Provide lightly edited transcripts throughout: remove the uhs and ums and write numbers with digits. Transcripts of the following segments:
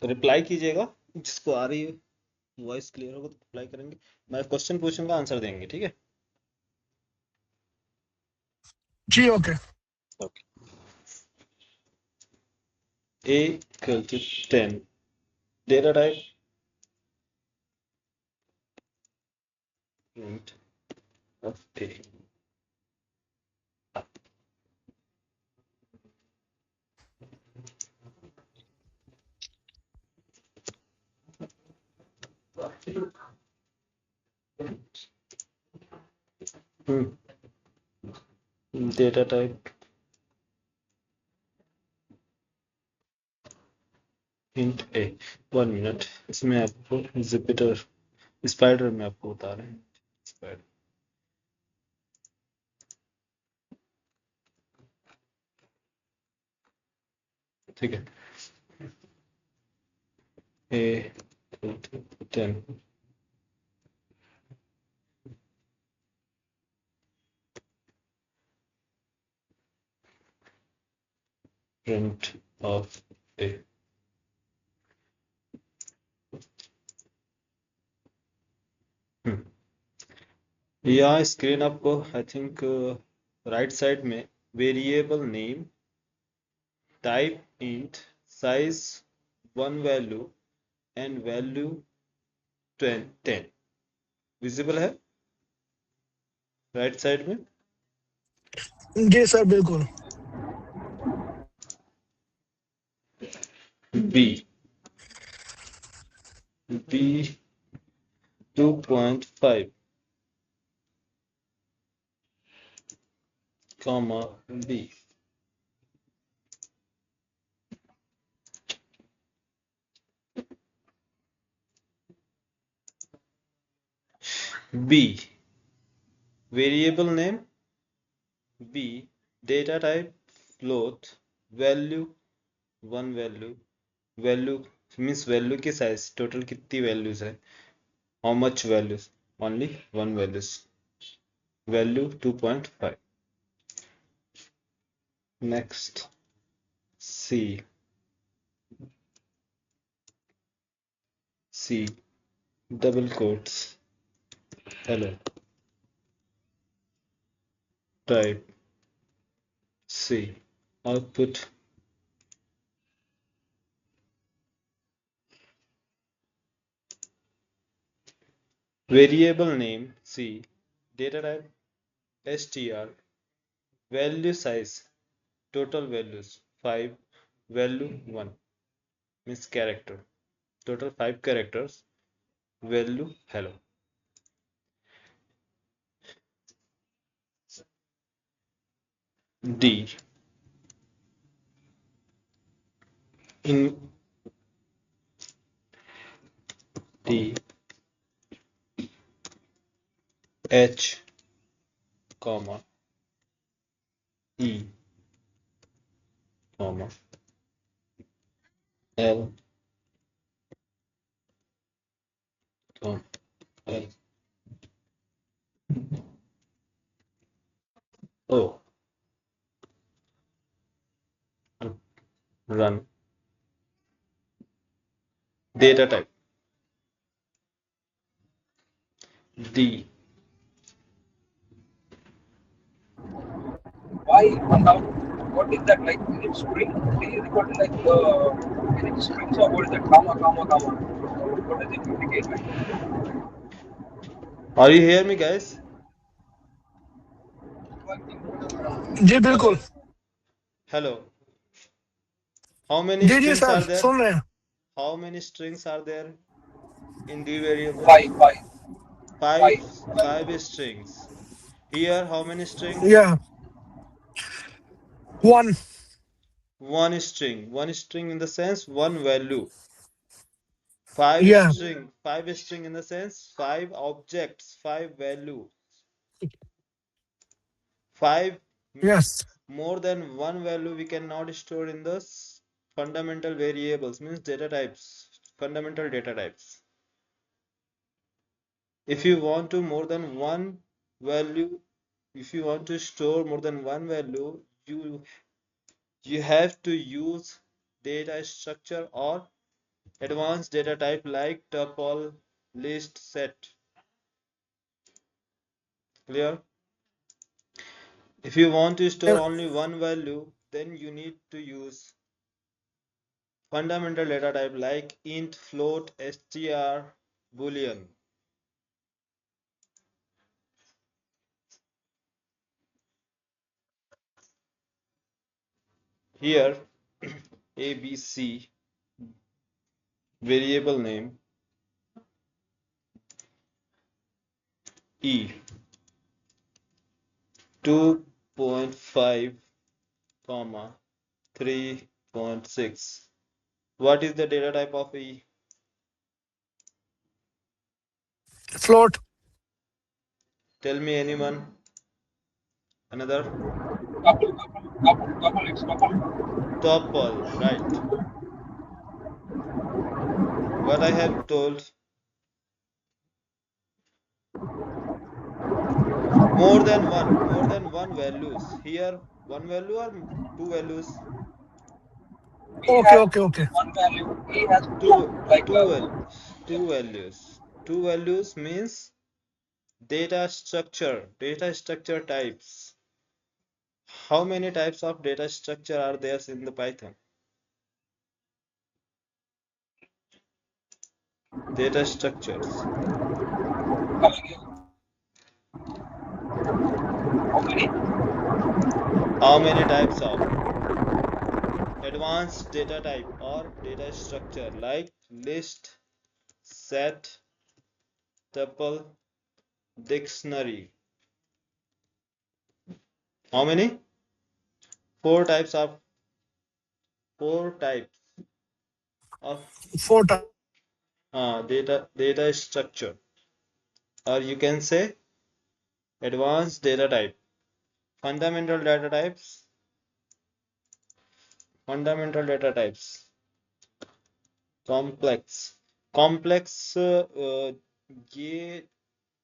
Reply कीजिएगा, जिसको आ रही है वॉइस क्लियर होगा तो रिप्लाई करेंगे। मैं क्वेश्चन पूछूंगा, आंसर देंगे, ठीक है? जी okay. Okay. A equal to 10. Data type int of A. Data type int A. 1 minute, इसमें आपको Jupyter स्पाइडर में आपको बता रहे हैं। स्पाइडर ठीक है। A equal to 10. Print of A. यहाँ स्क्रीन आपको आई थिंक राइट साइड में variable name type int size 1 value and value 10 visible है राइट साइड में? जी सर बिल्कुल। B 2.5 comma B. B variable name B data type float value 1 value means value की size total कितनी values है, how much values, only 1 values, value 2.5. next C double quotes hello type C output variable name C data type str value size total values 5 value 1 means character total 5 characters value hello. D in D H comma E comma L comma L O run data type D Why one down? What is that like? Is it string? Is it recorded like is it strings or what is that? Comma, comma, comma. What does it indicate? are you hear me guys? जी बिल्कुल। hello how many जी जी strings sir are there? सुन रहे हैं। how many strings are there in the variable? Five. Five strings. Here how many strings? या one. One string in the sense one value. या Five string in the sense 5 objects, 5 value, 5 Yes. More than one value we cannot store in the fundamental variables, means data types, fundamental data types. If you want to more than one value, if you want to store more than one value, you have to use data structure or advanced data type like tuple, list, set. Clear? If you want to store Yeah. only one value, then you need to use fundamental data type like int, float, str, boolean. Here ABC variable name E 2.5 comma 3.6. What is the data type of E? Float. Tell me anyone. Another? Couple, it's couple. Tuple, right. What I have told, more than one values. Here one value or two values? B Okay, has okay, okay. one value, A has Two, two, like, two values. yeah. Two values. Two values means data structure. Data structure types. How many types of data structure are there in the Python? Data structures. How many? How many types of advanced data type or data structure like list, set, tuple, dictionary? How many? Four types of of Four times. data structure, or you can say advanced data type. Fundamental data types, fundamental data types, complex ये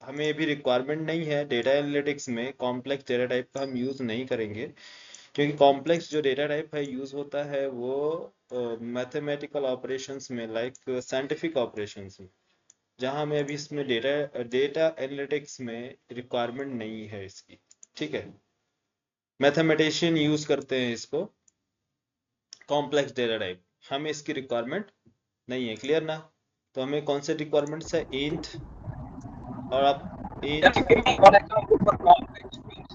हमें भी requirement नहीं है data analytics में complex data type का हम use नहीं करेंगे क्योंकि कॉम्प्लेक्स जो डेटा टाइप है यूज होता है वो मैथमेटिकल ऑपरेशंस में लाइक साइंटिफिक ऑपरेशंस में जहां हमें अभी इसमें डेटा एनालिटिक्स में रिक्वायरमेंट नहीं है इसकी ठीक है मैथमेटिशियन यूज करते हैं इसको कॉम्प्लेक्स डेटा टाइप हमें इसकी रिक्वायरमेंट नहीं है क्लियर ना तो हमें कौन से रिक्वायरमेंट्स है इंट और आप Can int you give me one example for complex, please?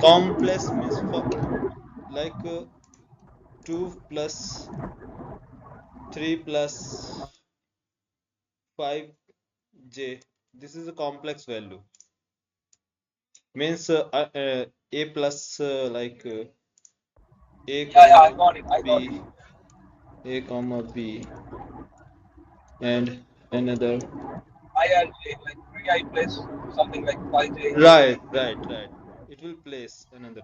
complex means for like 2 plus 3 plus 5j. This is a complex value means a plus like a Yeah, I comma got it. I b got it. a comma b and another I and J, like 3i plus something like 5j. right it will place another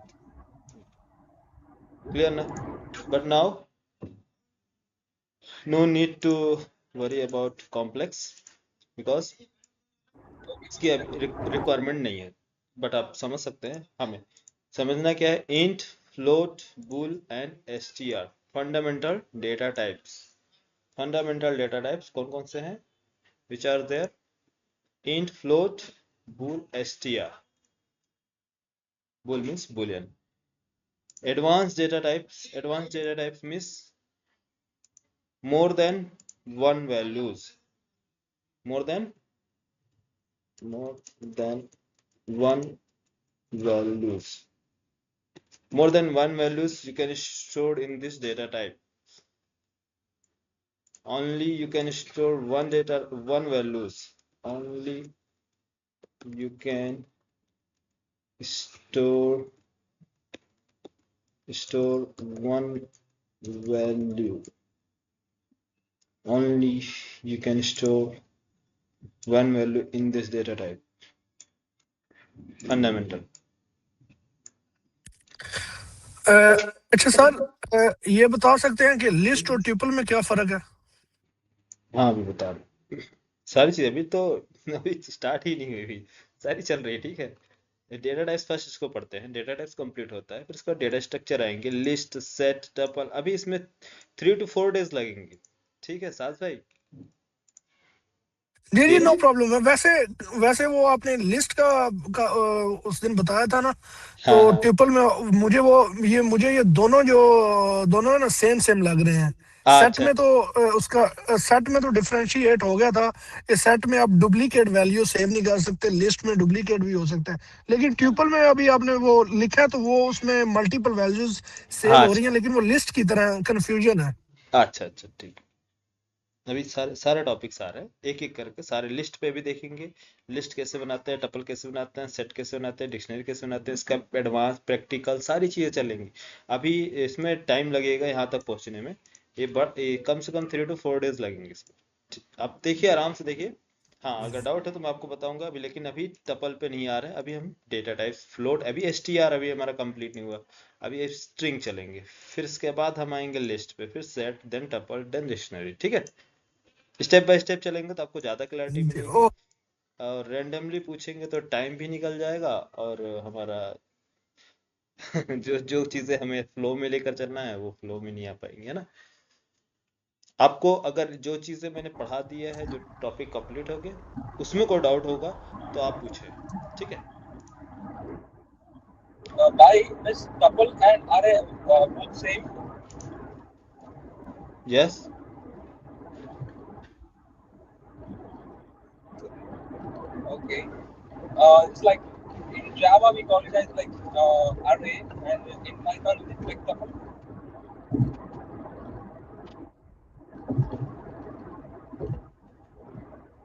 clear now but now no need to worry about complex because इसकी requirement नहीं है but आप समझ सकते हैं हमें समझना क्या है int float bool and STR fundamental data types कौन कौन से हैं which are there int float bool STR bool means boolean advanced data types means more than one values more than more than one values more than one values you can store in this data type only you can store one values only you can store one value only you can store one value in this data type fundamental अच्छा sir, ये बता सकते हैं कि list और tuple में क्या फर्क है? हाँ अभी बता रहे सारी चीजें अभी तो अभी स्टार्ट ही नहीं हुई अभी सारी चल रही है ठीक है। डेटा टाइप्स फर्स्ट इसको पढ़ते हैं, डेटा टाइप्स कंप्लीट होता है फिर इसका डेटा स्ट्रक्चर आएंगे, लिस्ट सेट टपल, अभी इसमें 3 to 4 days लगेंगे। ठीक है साथ भाई। जी जी, नो फिर प्रॉब्लम है। वैसे वैसे वो आपने लिस्ट उस दिन बताया था ना, तो हाँ हाँ। ट्यूपल में मुझे ये दोनों है ना, सेम सेम लग रहे हैं। सेट अच्छा में तो उसका सेट में तो डिफरेंशिएट हो गया था। इस सेट में आप डुप्लीकेट वैल्यू सेव नहीं कर सकते, लिस्ट में डुप्लीकेट भी हो सकता है। लेकिन ट्यूपल में अभी आपने वो लिखा है तो वो उसमें मल्टीपल वैल्यूज सेव हाँ। हो रही हैं, लेकिन वो लिस्ट की तरह कंफ्यूजन है। अच्छा अच्छा ठीक। अभी सारे सारे टॉपिक्स आ रहे हैं एक एक करके, सारे लिस्ट पे भी देखेंगे। लिस्ट कैसे बनाते हैं, टपल कैसे बनाते हैं, सेट कैसे बनाते हैं, डिक्शनरी कैसे बनाते हैं, इसका एडवांस प्रैक्टिकल सारी चीजें चलेंगी। अभी इसमें टाइम लगेगा यहाँ तक पहुंचने में, ये कम से कम 3 to 4 days लगेंगे इसमें। आप देखिए आराम से देखिए। हाँ अगर डाउट है तो मैं आपको बताऊंगा अभी, लेकिन अभी टपल पे नहीं आ रहा है, अभी हम डेटा टाइप्स फ्लोट, अभी एसटीआर अभी हमारा कंप्लीट नहीं हुआ। अभी स्ट्रिंग चलेंगे, फिर इसके बाद हम आएंगे लिस्ट पे, फिर set, then tuple, then dictionary. ठीक है, स्टेप बाय स्टेप चलेंगे तो आपको ज़्यादा क्लैरिटी मिलेगी। ओ, और रैंडमली पूछेंगे तो टाइम भी निकल जाएगा, और हमारा जो जो चीज़ें हमें फ्लो में लेकर चलना है वो फ्लो में नहीं आ पाएंगी, है ना। आपको अगर जो चीज़ें मैंने पढ़ा दिया है, जो टॉपिक कंप्लीट हो गए, उसमें कोई डाउट होगा तो आप पूछे। ठीक है। By Miss Couple and are both same? Yes. Okay. It's like in Java we call it as like array, and in Python it's like tuple.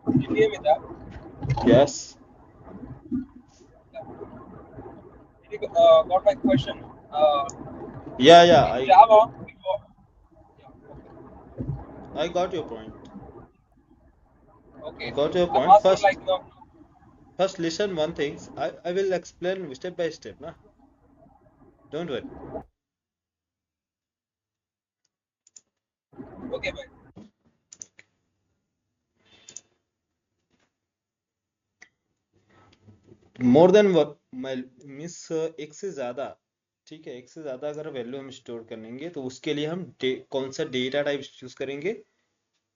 Did you hear me that? Yes. Did you got my question? या In I Java we call, yeah, I got your point. okay. I Okay. Got your I'm point. asking like first listen one things, I will explain step by step ना, don't worry. okay, but more than means एक से ज्यादा। ठीक है, एक से ज्यादा अगर वैल्यू हम स्टोर करेंगे तो उसके लिए हम कौन सा डेटा टाइप चूज करेंगे?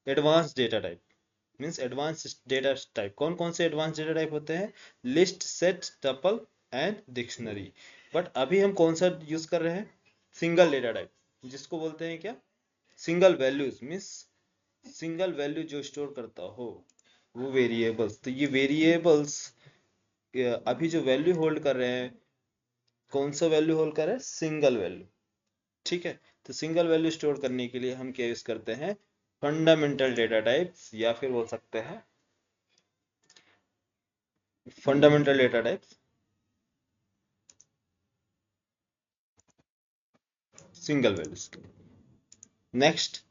Advance data type. Means advance data type, कौन कौन से एडवांस डेटा टाइप होते हैं? List, set, tuple and dictionary. But अभी हम कौन सा यूज कर रहे हैं? सिंगल डेटा टाइप, जिसको बोलते हैं क्या? Single values. Means single value जो स्टोर करता हो वो वेरिएबल्स। तो ये वेरिएबल्स अभी जो वैल्यू होल्ड कर रहे हैं, कौन सा वैल्यू होल्ड कर रहे हैं? Single value. ठीक है, तो सिंगल वैल्यू स्टोर करने के लिए हम क्या यूज करते हैं? फंडामेंटल डेटा टाइप्स, या फिर बोल सकते हैं fundamental data types, single values. Next,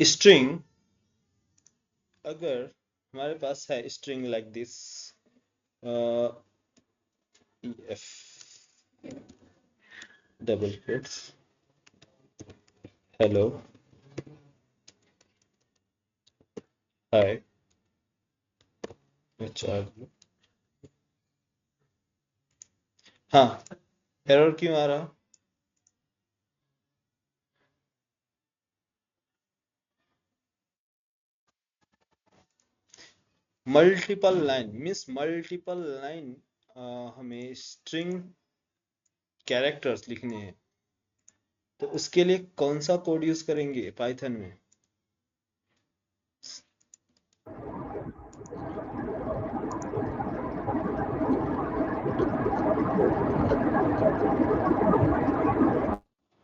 string. अगर हमारे पास है string like this, F double quotes, hello, hi, अच्छा, हाँ, एरर क्यों आ रहा? Multiple line means multiple line, हमें स्ट्रिंग कैरेक्टर्स लिखने हैं, तो उसके लिए कौन सा कोड यूज करेंगे पाइथन में?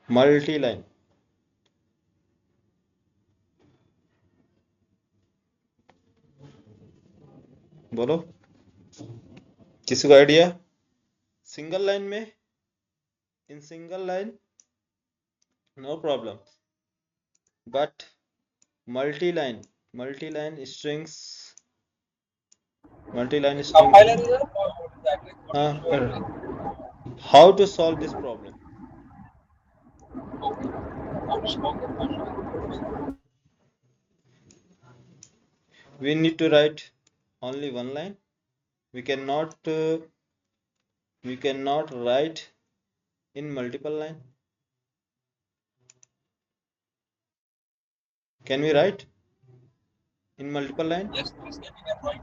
Multi line. बोलो, किसी को आइडिया? सिंगल लाइन में, in single line no problem, but multi line strings, multi line strings. compiler error or what is that? Like what हाँ is showing error, like? How to solve this problem? Okay. How to solve that question? We need to write only one line. We cannot write in multiple line. Can we write in multiple line? Yes, please can we can write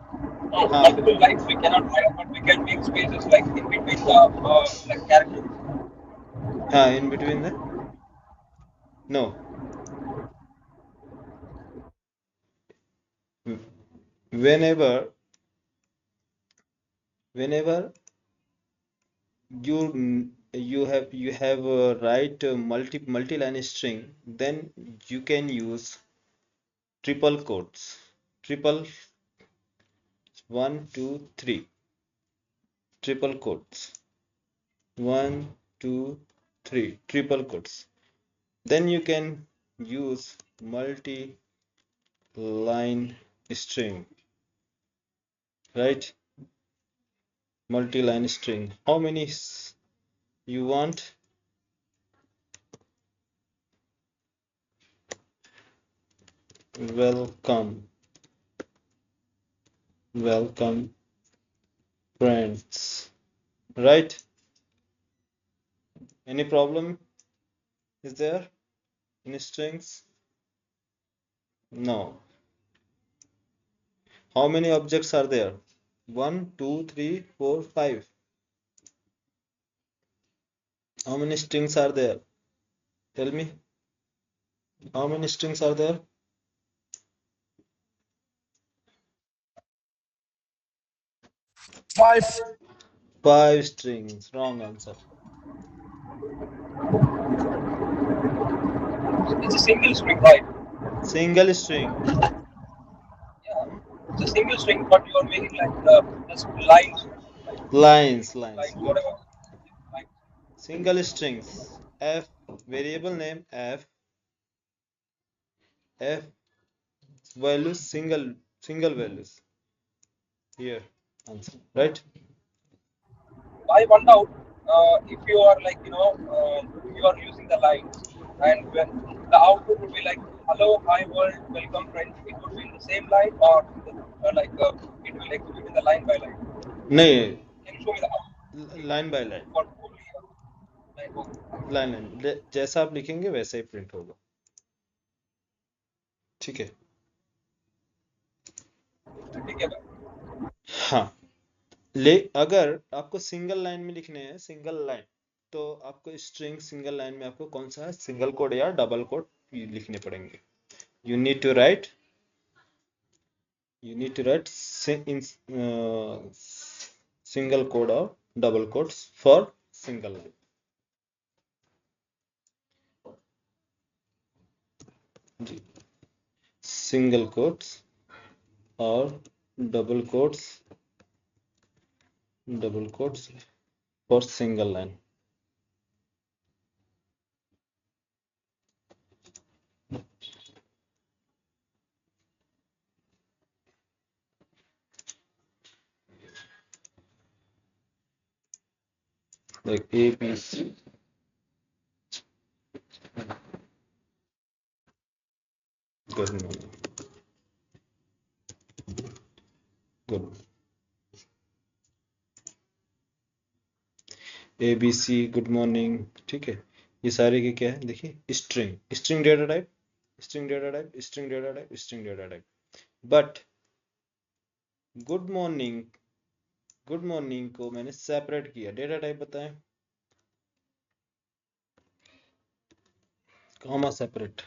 हाँ multiple lines. We cannot write, but we can make spaces like in between the like characters. हाँ in between the no. Whenever you have write multi line string, then you can use triple quotes. Triple 1 2 3 triple quotes. 1 2 3 triple quotes. Then you can use multi line string, right? Multi line string. How many you want? Welcome friends, right? Any problem is there in strings? No. How many objects are there? 1 2 3 4 5. How many strings are there? Tell me. How many strings are there? 5. 5 strings. Wrong answer. It's a single string, right? Single string. Yeah, it's a single string, but you are making like the lines, Lines. lines, whatever. Like, Single strings. F, variable name F. F values, single values. Here, answer. Right? I wonder if you are like you are using the lines, and when the output would be like hello, hi world, welcome friends. It would be in the same line, or it will execute in the line by line. नहीं, Can you show me the output line by line. for only line? Okay. Line जैसा आप लिखेंगे वैसा ही print होगा. ठीक है. ठीक है भाई. हाँ. अगर आपको सिंगल लाइन में लिखने हैं, सिंगल लाइन, तो आपको स्ट्रिंग सिंगल लाइन में आपको कौन सा सिंगल कोड या डबल कोड लिखने पड़ेंगे. You need to write in single quote or double quotes for single line. जी. Single quotes or double quotes for single line. Like A, B, C. Good morning. Good. A, B, C, good morning. ठीक है. ये सारे के क्या है? देखिए string data type, string data type, string data type, string data type. But good morning को मैंने सेपरेट किया. डेटा टाइप बताएं. Comma separate.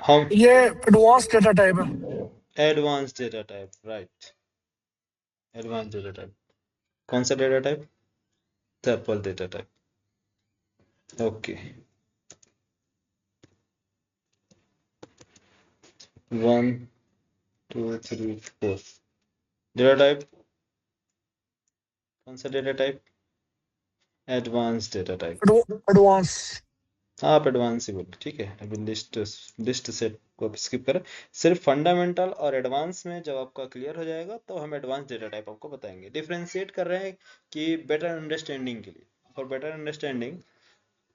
हम ये एडवांस डेटा टाइप है. Advance data type. Right. Advance data type. कौन सा data type? Triple data type. Okay. 1 2 3 4. Data type कौन सा data type? Advance data type. Advance. हाँ आप एडवांस ही बोलो, ठीक है। अभी लिस्ट सेट को स्किप करें। सिर्फ फंडामेंटल और एडवांस में जब आपका क्लियर हो जाएगा तो हम एडवांस डेटा टाइप आपको बताएंगे। डिफरेंशिएट कर रहे हैं कि बेटर अंडरस्टैंडिंग के लिए। फॉर बेटर अंडरस्टैंडिंग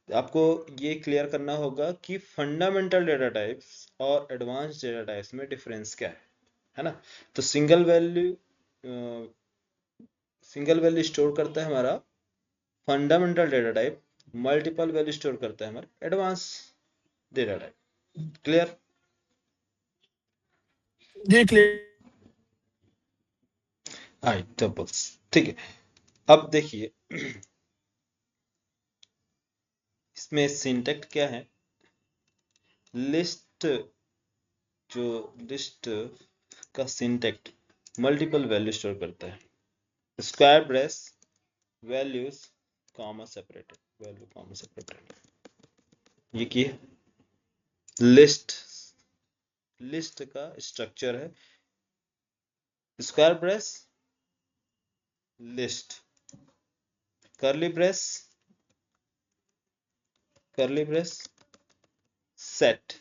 आपको ये क्लियर करना होगा कि फंडामेंटल डेटा टाइप्स और एडवांस डेटा टाइप्स में डिफरेंस क्या है ना। तो सिंगल वैल्यू स्टोर करता है हमारा fundamental data type, multiple value store करता है हमारा एडवांस डेटा टाइप। क्लियर? जी क्लियर। आई टपल्स, ठीक है। अब देखिए इसमें सिंटैक्स क्या है। लिस्ट, जो लिस्ट का सिंटैक्स मल्टीपल वैल्यू स्टोर करता है। Square brace values comma separated, value comma separated, ये की लिस्ट लिस्ट का स्ट्रक्चर है। Square brace list, curly brace set,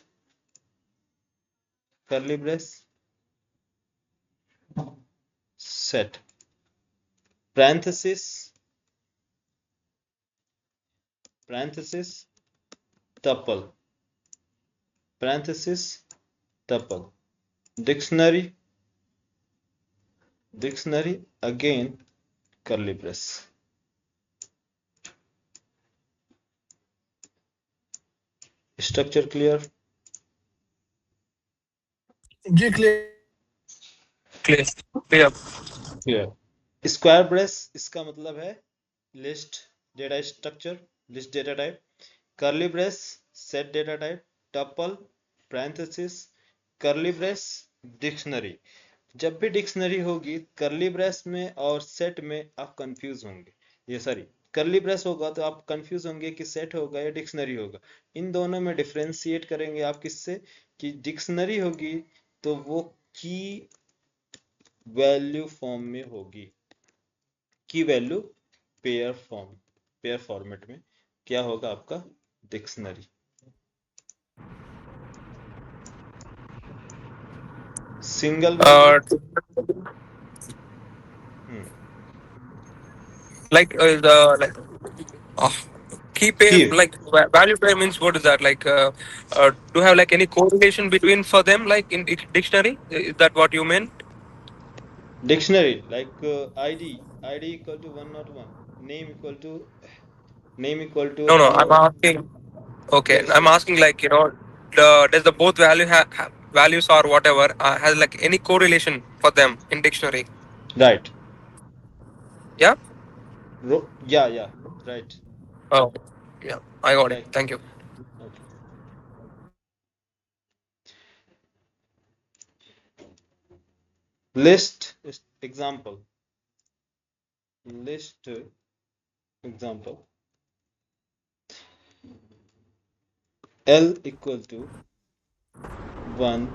curly brace set, parenthesis tuple, parenthesis tuple, dictionary again curly brace। Structure clear? जी clear. Clear. Clear. Clear. Square brace इसका मतलब है list data structure, list data type. Curly brace set data type, tuple, parenthesis, curly brace dictionary. जब भी dictionary होगी curly brace में और set में आप कंफ्यूज होंगे। ये सॉरी, कर्ली ब्रेस होगा तो आप कंफ्यूज होंगे कि सेट होगा या डिक्शनरी होगा। इन दोनों में डिफरेंशिएट करेंगे आप किससे, कि डिक्शनरी होगी तो वो की वैल्यू फॉर्म में होगी। की वैल्यू पेयर फॉर्मेट में क्या होगा आपका, dictionary. Single value Like the like uh, key pair, की like value pair means what is that? Like do you have like any correlation between for them, like in dictionary? Is that what you meant? Dictionary like ID equal to 101, name equal to No, no. Hello. I'm asking. Okay, yes I'm yes, asking like does the both values or whatever has like any correlation for them in dictionary? Right, Yeah. या right, Oh, yeah. I got it. Like Thank you. Okay. List example, list example L equal to 1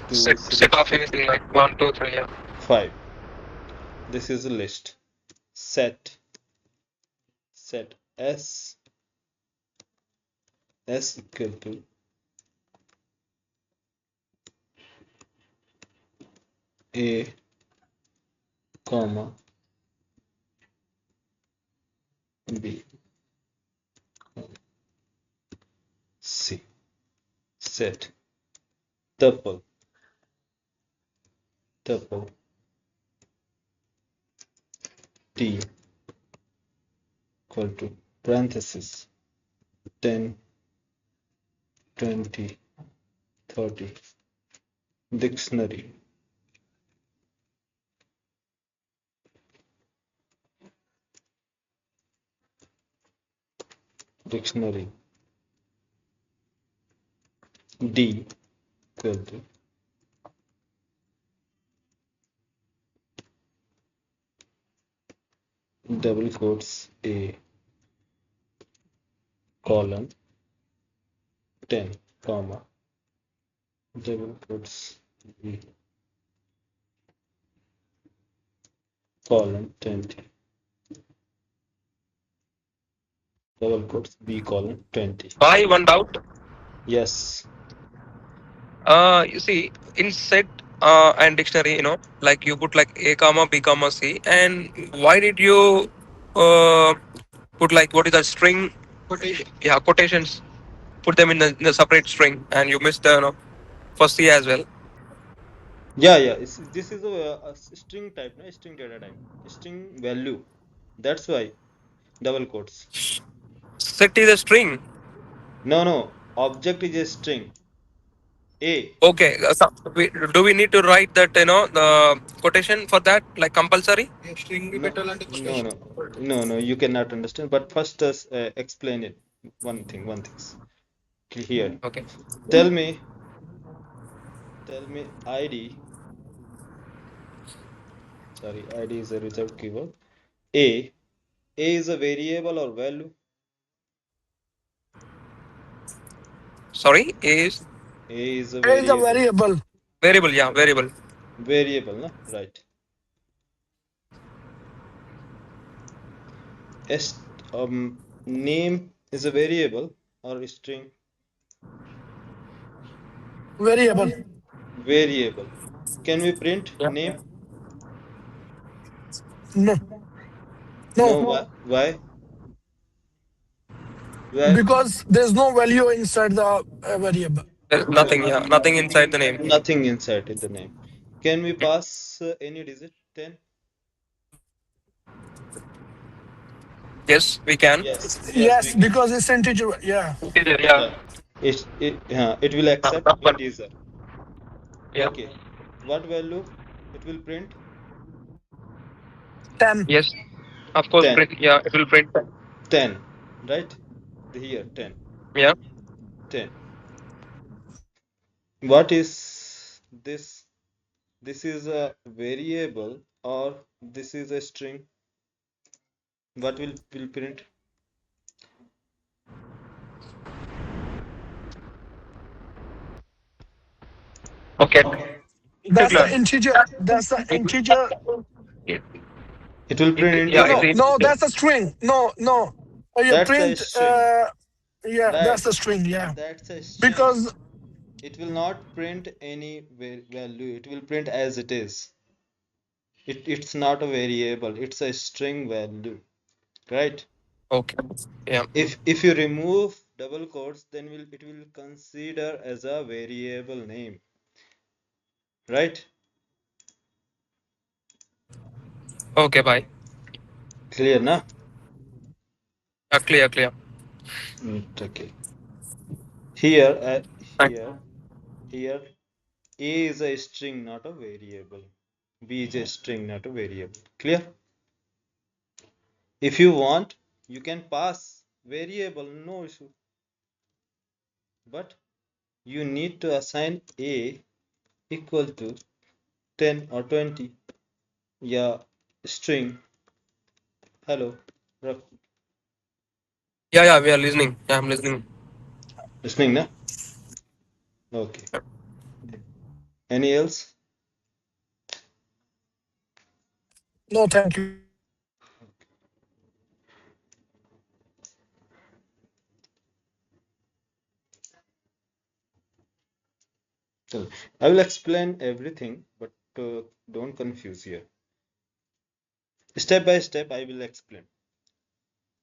2 3 Set of anything like 1, 2, 3. Yeah. 5, this is a list. Set S equal to A comma B C, set tuple T equal to parenthesis 10 20 30, dictionary D equal to double quotes A colon 10 comma double quotes B colon 20 double quotes b colon 20. Why one doubt? Yes. You see, in set and dictionary, like you put like a comma b comma c, and why did you put like what is that string? Quotation. Yeah, quotations. Put them in a separate string, and you missed the for c as well. Yeah, yeah. This is a string type, no? String data type, string value. That's why double quotes. Set is a string. No, no. Object is a string. A. Okay, do we need to write that the quotation for that like compulsory? No, no, no, no, no. You cannot understand. But first, explain it. One thing. Here. Okay. Tell me. Tell me ID. Sorry, ID is a reserved keyword. A. A is a variable or value. Sorry, is A is a A is a variable. variable. variable. Yeah, variable. Variable, no? Right. S. Name is a variable or a string. Variable. Variable. Can we print Yeah. name? No, No. no, Why? Why? because there's no value inside the variable. There's nothing. Yeah, nothing inside the name. Nothing inside in the name. Can we pass any digit? 10? Yes, we can. Yes. Yes, we Yes, can. because it's integer. Yeah. Yeah. It will accept Number. integer. Yeah. Okay. What value it will print? 10. Yes. Of course, 10. print. Yeah, it will print. 10. Right? Here, 10. Yeah. 10. What is this? This is a variable or this is a string. What will print? Okay. That's the Particular. integer. That's the integer. It will print No, Yeah, no, integer. it's no. That's a string. No, no. You That's a print. string. Yeah, that's Right. the string. Yeah, That's a string. because It will not print any value. It will print as it is. It's not a variable. It's a string value. Right? okay. Yeah. If you remove double quotes, then it will consider as a variable name. Right? Okay. Bye. Clear, na? Clear. Clear. Okay. Here, Thank- here, A is a string, not a variable. B is a string, not a variable. Clear? If you want, you can pass variable, no issue. But you need to assign A equal to 10 or 20. Yeah, string. Hello. Yeah. Yeah. We are listening. Yeah, I'm listening. Listening, na? Okay. Any else? no, thank you. So, I will explain everything, but don't confuse here. Step by step, I will explain.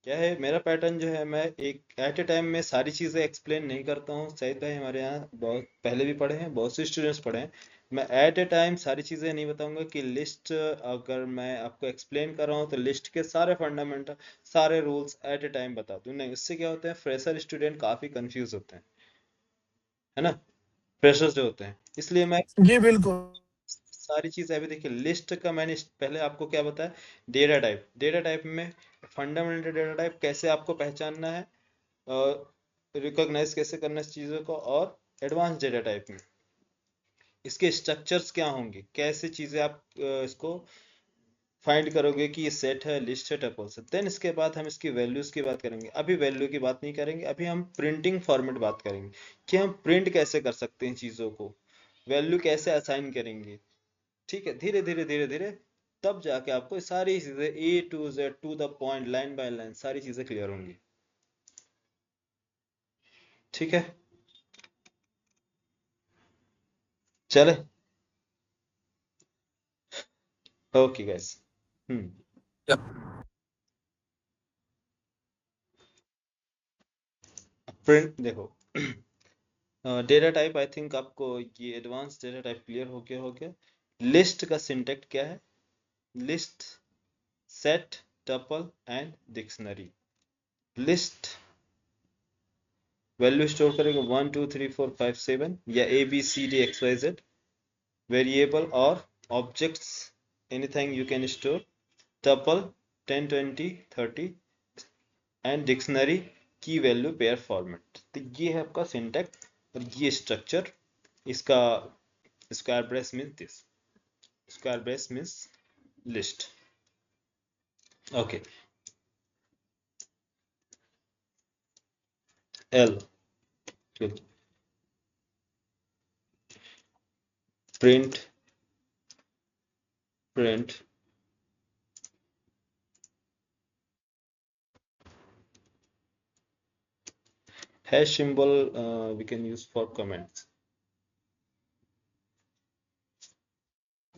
क्या है मेरा pattern जो है मैं एक eight ए time में सारी चीज़ें एक्सप्लेन नहीं करता हूँ। सईद भाई हमारे यहाँ बहुत पहले भी पढ़े हैं, बहुत से स्टूडेंट्स पढ़े हैं। मैं एट ए टाइम सारी चीज़ें नहीं बताऊंगा कि लिस्ट अगर मैं आपको एक्सप्लेन कर रहा हूँ तो लिस्ट के सारे फंडामेंटल सारे रूल्स एट ए टाइम बता दूँ। नहीं, इससे क्या होता है, फ्रेशर स्टूडेंट काफ़ी कंफ्यूज होते हैं, है ना, फ्रेशर्स जो होते हैं। इसलिए मैं जी बिल्कुल। सारी चीज़ अभी देखिए, लिस्ट का मैंने पहले आपको क्या बताया, डेटा टाइप। डेटा टाइप में फंडामेंटल डेटा टाइप कैसे आपको पहचानना है, रिकॉग्नाइज कैसे करना है इस चीज़ों को, और एडवांस डेटा टाइप में इसके स्ट्रक्चर्स क्या होंगे, कैसे चीज़ें आप इसको फाइंड करोगे कि ये सेट है, लिस्ट है, टपल्स है। देन इसके बाद हम इसकी वैल्यूज की बात करेंगे। अभी वैल्यू की बात नहीं करेंगे, अभी हम प्रिंटिंग फॉर्मेट बात करेंगे कि हम प्रिंट कैसे कर सकते हैं चीज़ों को, वैल्यू कैसे असाइन करेंगे। ठीक है, धीरे धीरे धीरे धीरे तब जाके आपको सारी चीजें A to Z to the point, line by line सारी चीजें क्लियर होंगी। ठीक है, चले। Okay guys. Yeah. प्रिंट देखो, डेटा टाइप, आई थिंक आपको ये एडवांस डेटा टाइप क्लियर हो गया। लिस्ट का सिंटैक्स क्या है? List, set, tuple and dictionary. Least value store करेगा 1 2 3 4 5 7 या ABCD XYZ, वेरिएबल और objects, anything you can store. Tuple 10 20 30 and dictionary की वैल्यू पेयर फॉर्मेट। तो ये है आपका सिंटैक्स और ये स्ट्रक्चर। इसका square brace means this, square brace means list. Okay, L print print hash symbol we can use for comments.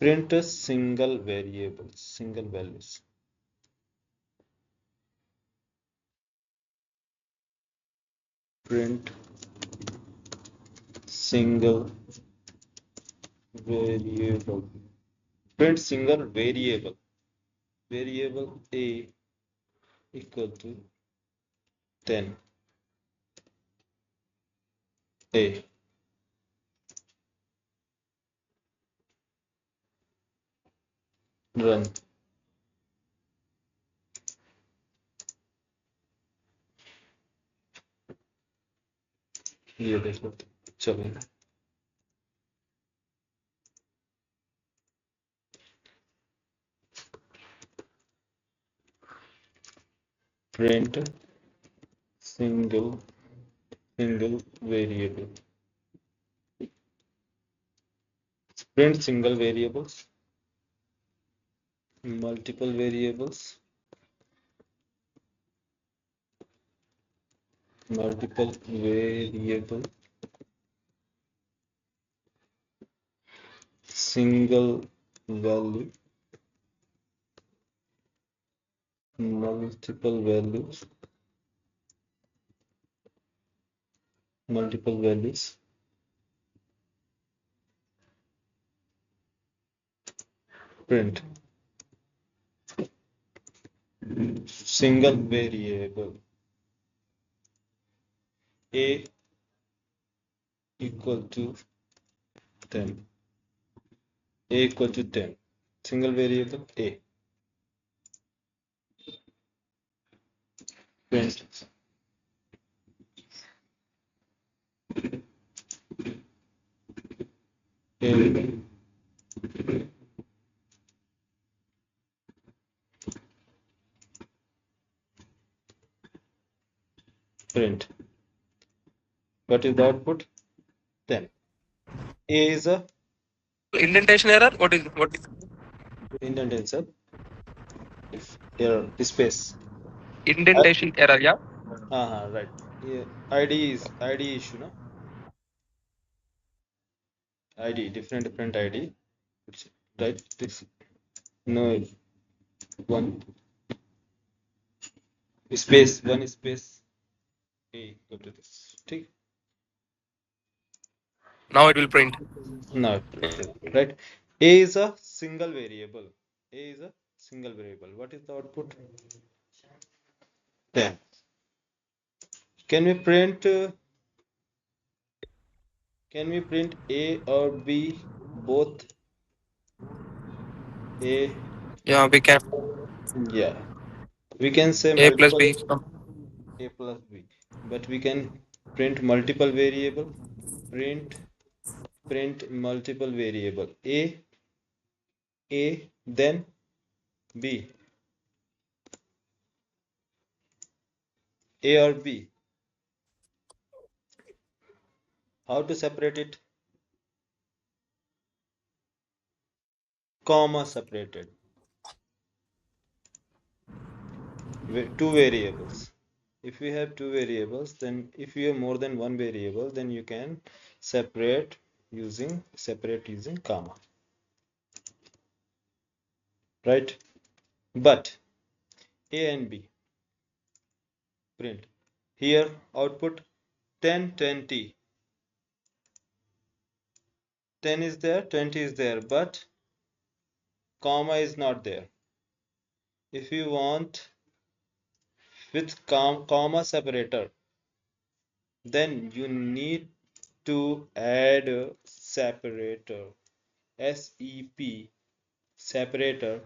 Print a single variables, single values. Print single variable. Print single variable. Variable a equal to 10 a. Run. ये देखो, चलो print single variable. Print single variables, multiple variables, multiple variable, single value, multiple values, multiple values, print single variable a equal to 10, a equal to 10, single variable a, print a, print. What is the output? 10. A is a Indentation error. What is indentation, error, space. indentation error? Yeah. Right. Yeah. ID issue, no? ID, different ID. Right. This, no, one one space a equal to this. ठीक. Now it will print. Now, right. A is a single variable. A is a single variable. What is the output? 10. Can we print? Can we print A or B both? A. Yeah, we can. Yeah. We can say A plus B. A plus B, but we can print multiple variable. Print multiple variable. A, then B. A or B. How to separate it? Comma separated. Two variables. if you have two variables, then if you have more than one variable, then you can separate using comma, right? But A and B print here output 10 20, 10 is there, 20 is there, but comma is not there. If you want with comma separator, then you need to add a separator, SEP separator.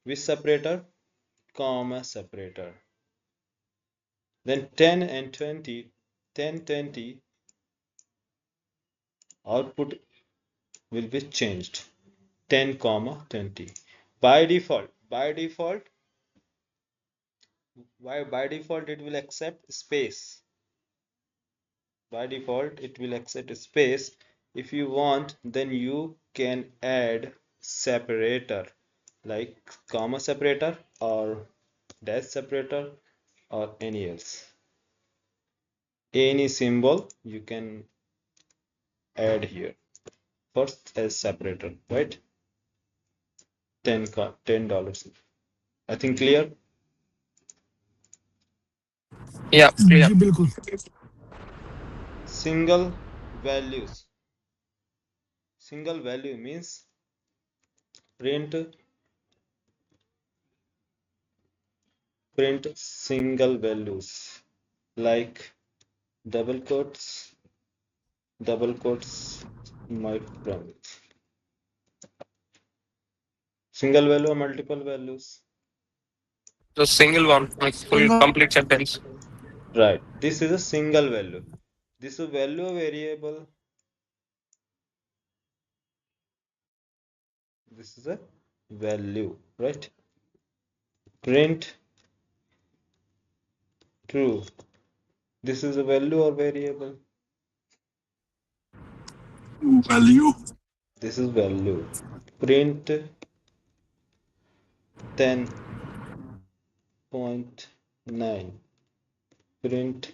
Which separator? Comma separator. Then 10 and 20, 10 20 output will be changed, 10 comma 20 by default. By default it will accept space. By default it will accept space. If you want, then you can add separator like comma separator or dash separator or any else, any symbol you can add here first as separator, right? $10. I think clear. Yeah, clear. जी बिल्कुल Single values. Single value means print single values like double quotes, my friends. Single value or multiple values? The single one, like full single complete sentence. Right. This is a single value. This is a value variable. This is a value, right? Print true. This is a value or variable? Value This is value. Print 10.9. Print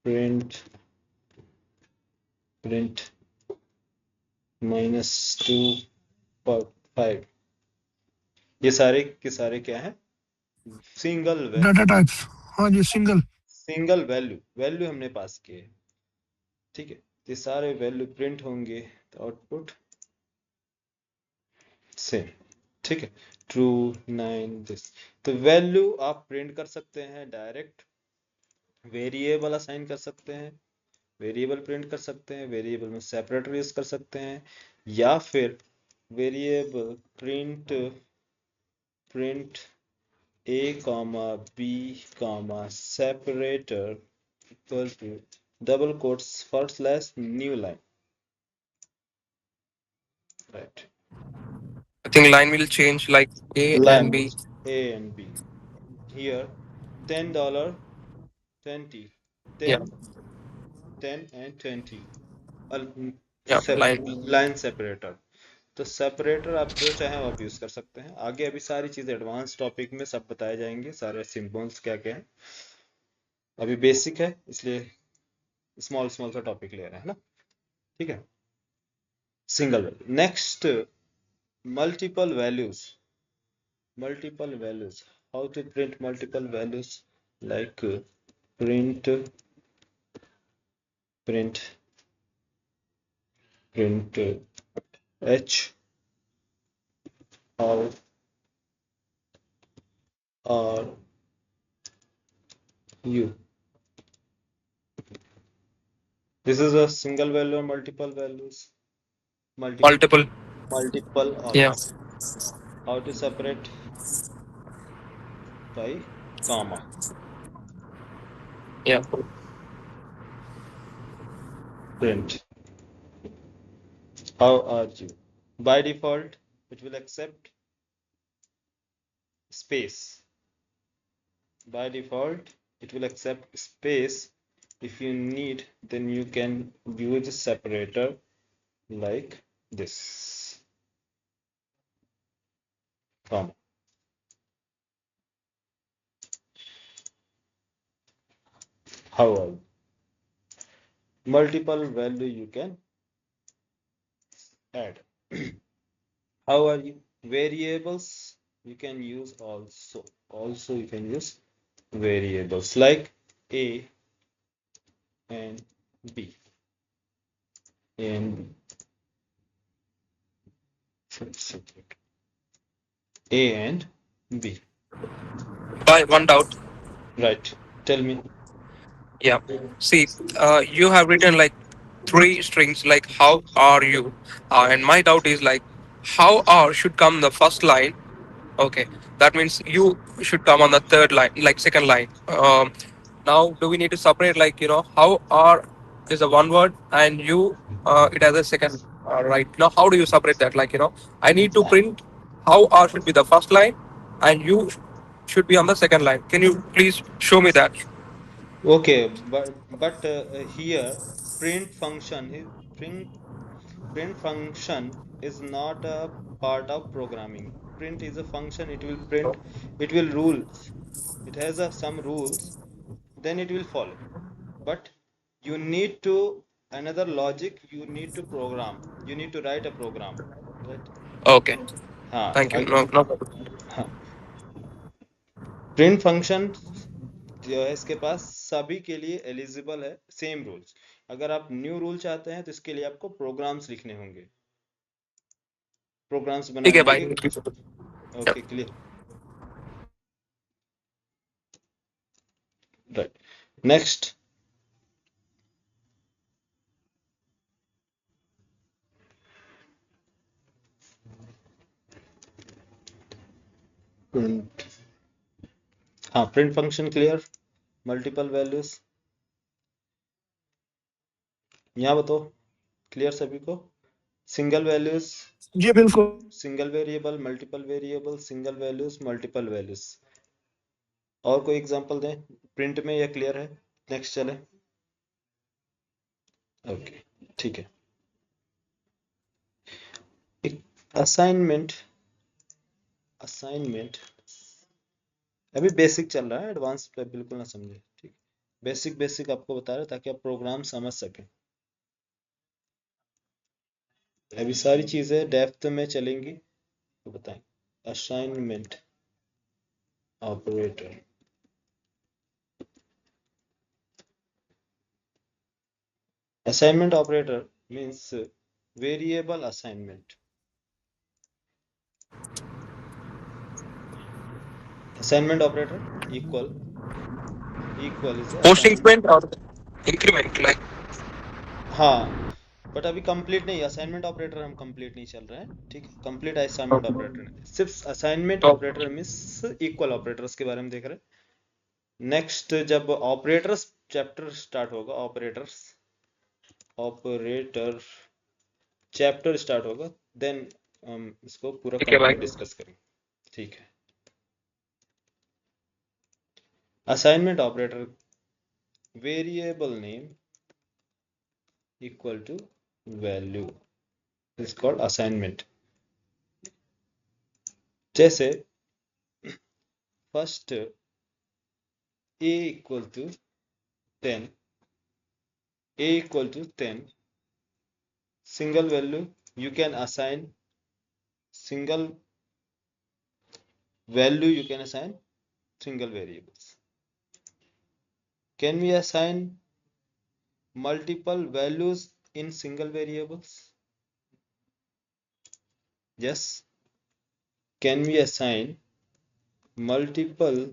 -2.5. ये सारे के सारे क्या है? Single data value, types हाँ जी single single value हमने पास किए, ठीक है? ये सारे वैल्यू प्रिंट होंगे तो आउटपुट सेम, ठीक है? True 9 this. तो वैल्यू आप प्रिंट कर सकते हैं डायरेक्ट, वेरिएबल असाइन कर सकते हैं, वेरिएबल प्रिंट कर सकते हैं, वेरिएबल में सेपरेटर यूज कर सकते हैं, या फिर variable print a comma b comma separator equal to double quotes /new line, right? I think line will change like A and B. A and B. Here $10 20 Yeah, 10 10 and 20 yeah, line. Line separator. तो separator आप जो चाहें आप use कर सकते हैं। आगे अभी सारी चीजें एडवांस टॉपिक में सब बताए जाएंगे, सारे सिंबल्स क्या क्या है। अभी बेसिक है इसलिए स्मॉल स्मॉल सा टॉपिक ले रहे हैं ना, ठीक है? Single value. Next multiple values. How to print multiple values? Like print h or u. This is a single value or multiple values? Multiple. Multiple Yeah, also. How to separate? By comma. yeah. Print. How are you? By default it will accept space. By default it will accept space. If you need, then you can use a separator like this, comma. How are you? Multiple value you can add. How are you? Variables you can use also. Also you can use variables like A and B. A and A and B. By one doubt. Right. Tell me. Yeah. See, you have written like three strings, like how are you? And my doubt is like how are should come the first line. Okay, that means you should come on the third line, like second line. Now, do we need to separate, like, how are is a one word and you, it has a second, right? Now, how do you separate that? Like, I need to print how are should be the first line and you should be on the second line. Can you please show me that? Okay, but here print function is not a part of programming. Print is a function. It will print. It will rules. It has some rules. Then it will follow. But you need to another logic. You need to program. You need to write a program, right? Okay, हाँ thank you. No, no. हाँ print function जो है इसके पास सभी के लिए eligible है same rules अगर आप न्यू रूल चाहते हैं तो इसके लिए आपको प्रोग्राम्स लिखने होंगे प्रोग्राम्स ठीक बनाने है होंगे भाई. Okay clear right next print हाँ print function clear multiple values यहाँ बताओ क्लियर सभी को सिंगल वैल्यूज जी बिल्कुल। Single variable multiple variable single values multiple values और कोई एग्जांपल दें प्रिंट में यह क्लियर है नेक्स्ट चले ओके ठीक है एक असाइनमेंट असाइनमेंट अभी बेसिक चल रहा है एडवांस पे बिल्कुल ना समझे ठीक बेसिक बेसिक आपको बता रहे ताकि आप प्रोग्राम समझ सकें अभी सारी चीजें डेप्थ में चलेंगी तो बताएं assignment operator assignment operator means variable assignment assignment operator equal is a Post assignment increment or increment, like. हाँ बट अभी कंप्लीट नहीं असाइनमेंट ऑपरेटर हम कंप्लीट नहीं चल रहे हैं ठीक है कंप्लीट असाइनमेंट ऑपरेटर नहीं सिर्फ assignment Okay. Operator means equal operators के बारे में देख रहे हैं नेक्स्ट जब ऑपरेटर्स चैप्टर स्टार्ट होगा ऑपरेटर चैप्टर स्टार्ट होगा देन हम इसको पूरा ठीक है भाई. कंप्लीट डिस्कस करेंगे ठीक है assignment operator variable name equal to value is called assignment जैसे first a equal to 10 a equal to 10 single value you can assign single value you can assign single variables can we assign multiple values in single variables yes can we assign multiple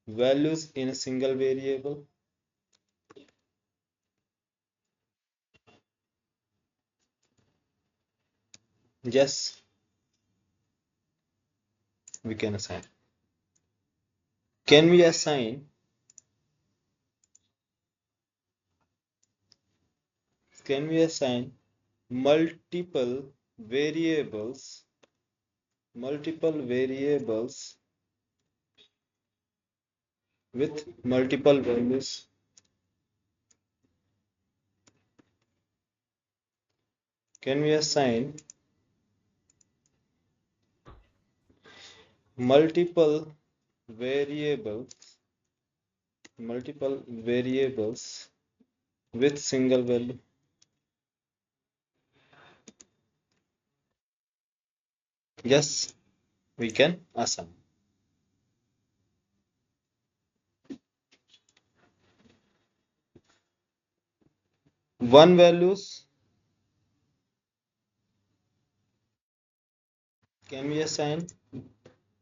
values in a single variable yes we can assign can we assign multiple variables with multiple values can we assign multiple variables multiple variables with single value. Yes, we can assign. One values can we assign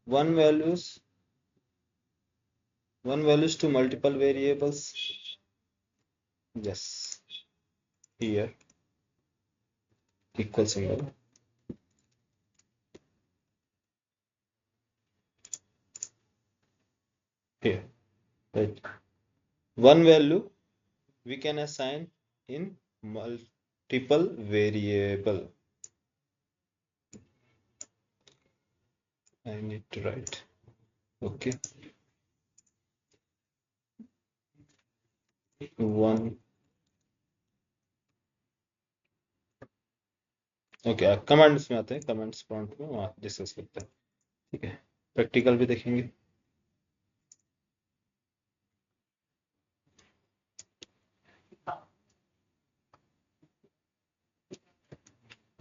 one values to multiple variables? Yes, here equal symbol. Here, right? One value we can assign in multiple variable. I need to write. Okay. One. Okay comments में आते हैं, comments prompt में वहाँ discuss करते हैं. ठीक है, practical भी देखेंगे.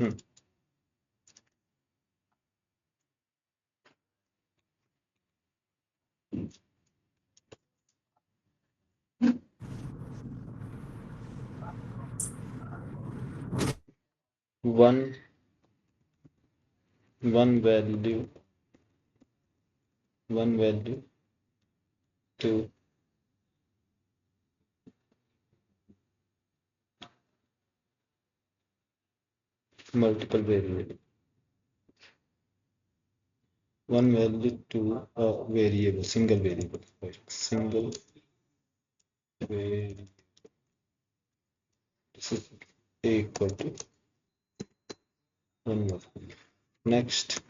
हम्म. One value to multiple variable. One value to a variable, single variable, right? Single variable. This is equal to one more. Next,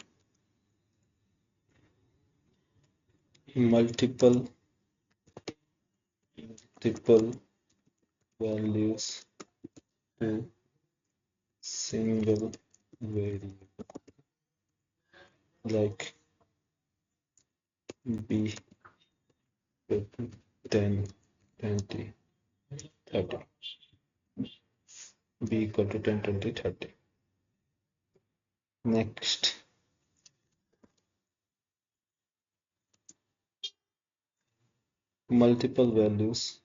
multiple values to single variable, like b equal to 10, 20, 30. B equal to 10, 20, 30. Next, multiple values